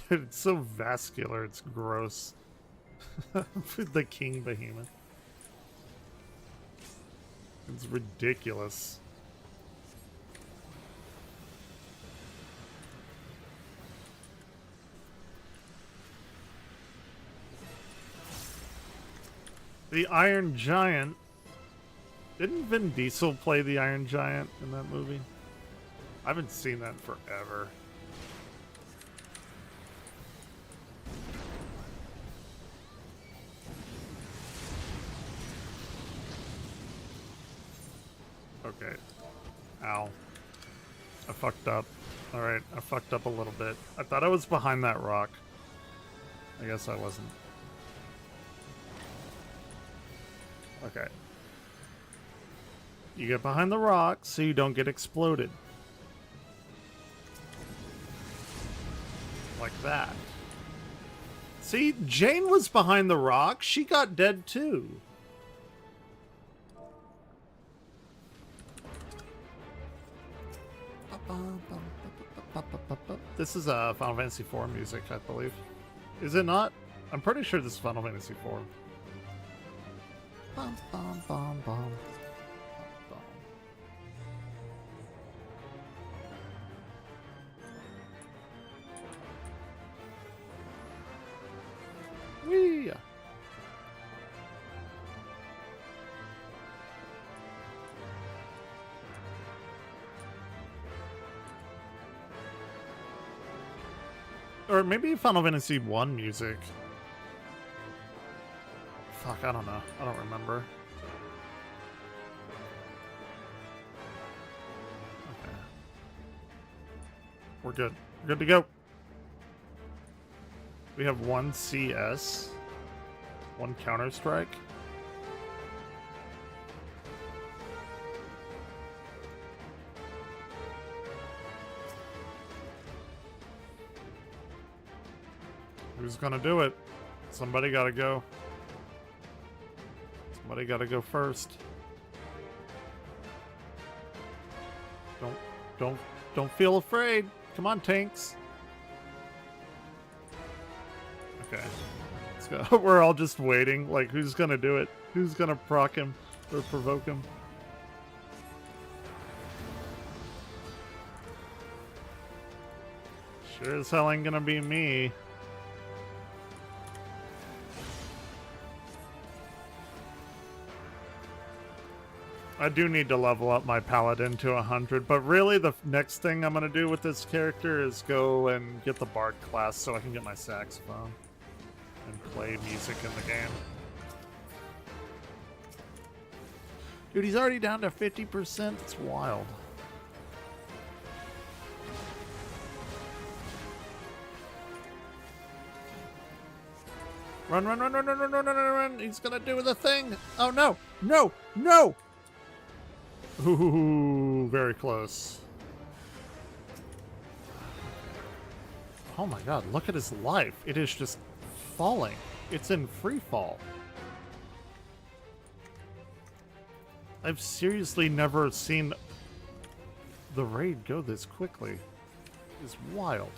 Dude, it's so vascular, it's gross. The King Behemoth. It's ridiculous. The Iron Giant. Didn't Vin Diesel play the Iron Giant in that movie? I haven't seen that in forever. Okay. Ow. I fucked up. Alright, I fucked up a little bit. I thought I was behind that rock. I guess I wasn't. Okay. You get behind the rock so you don't get exploded. Like that. See, Jane was behind the rock. She got dead too. This is Final Fantasy IV music, I believe. Is it not? I'm pretty sure this is Final Fantasy IV. Bum, bum, bum, bum. Bum, bum. Whee! Or maybe Final Fantasy 1 music. Fuck, I don't know. I don't remember. Okay. We're good. We're good to go. We have one CS. One Counter-Strike. Who's gonna do it? Somebody gotta go. Somebody gotta go first. Don't feel afraid. Come on, tanks. Okay. Let's go. We're all just waiting. Like, who's gonna do it? Who's gonna proc him or provoke him? Sure as hell ain't gonna be me. I do need to level up my paladin to 100, but really the next thing I'm going to do with this character is go and get the bard class so I can get my saxophone and play music in the game. Dude, he's already down to 50%. It's wild. Run, run, run, run, run, run, run, run, run. He's going to do the thing. Oh, no. No. No. Ooh, very close. Oh my god, look at his life. It is just falling. It's in free fall. I've seriously never seen the raid go this quickly. It's wild.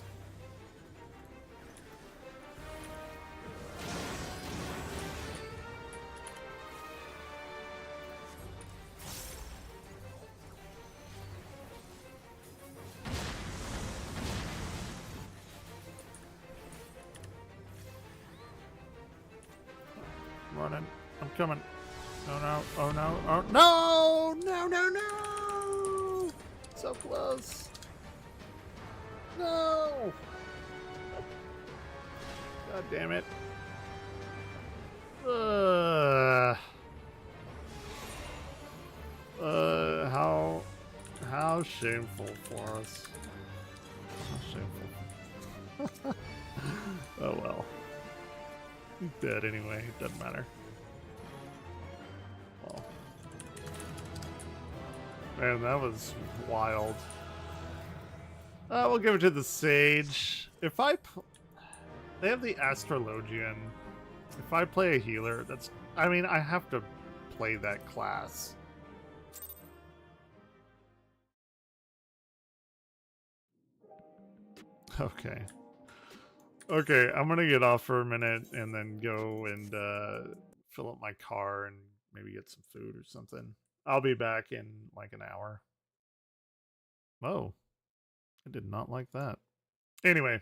Running. I'm coming. Oh no. Oh no. Oh no! No, no, no! So close. No! God damn it. How shameful for us. How shameful. Oh well. He's dead anyway, it doesn't matter. Well. Man, that was wild. We'll give it to the Sage. If I... They have the Astrologian. If I play a healer, that's... I mean, I have to play that class. Okay. Okay, I'm gonna get off for a minute and then go and fill up my car and maybe get some food or something. I'll be back in like an hour. Oh, I did not like that. Anyway,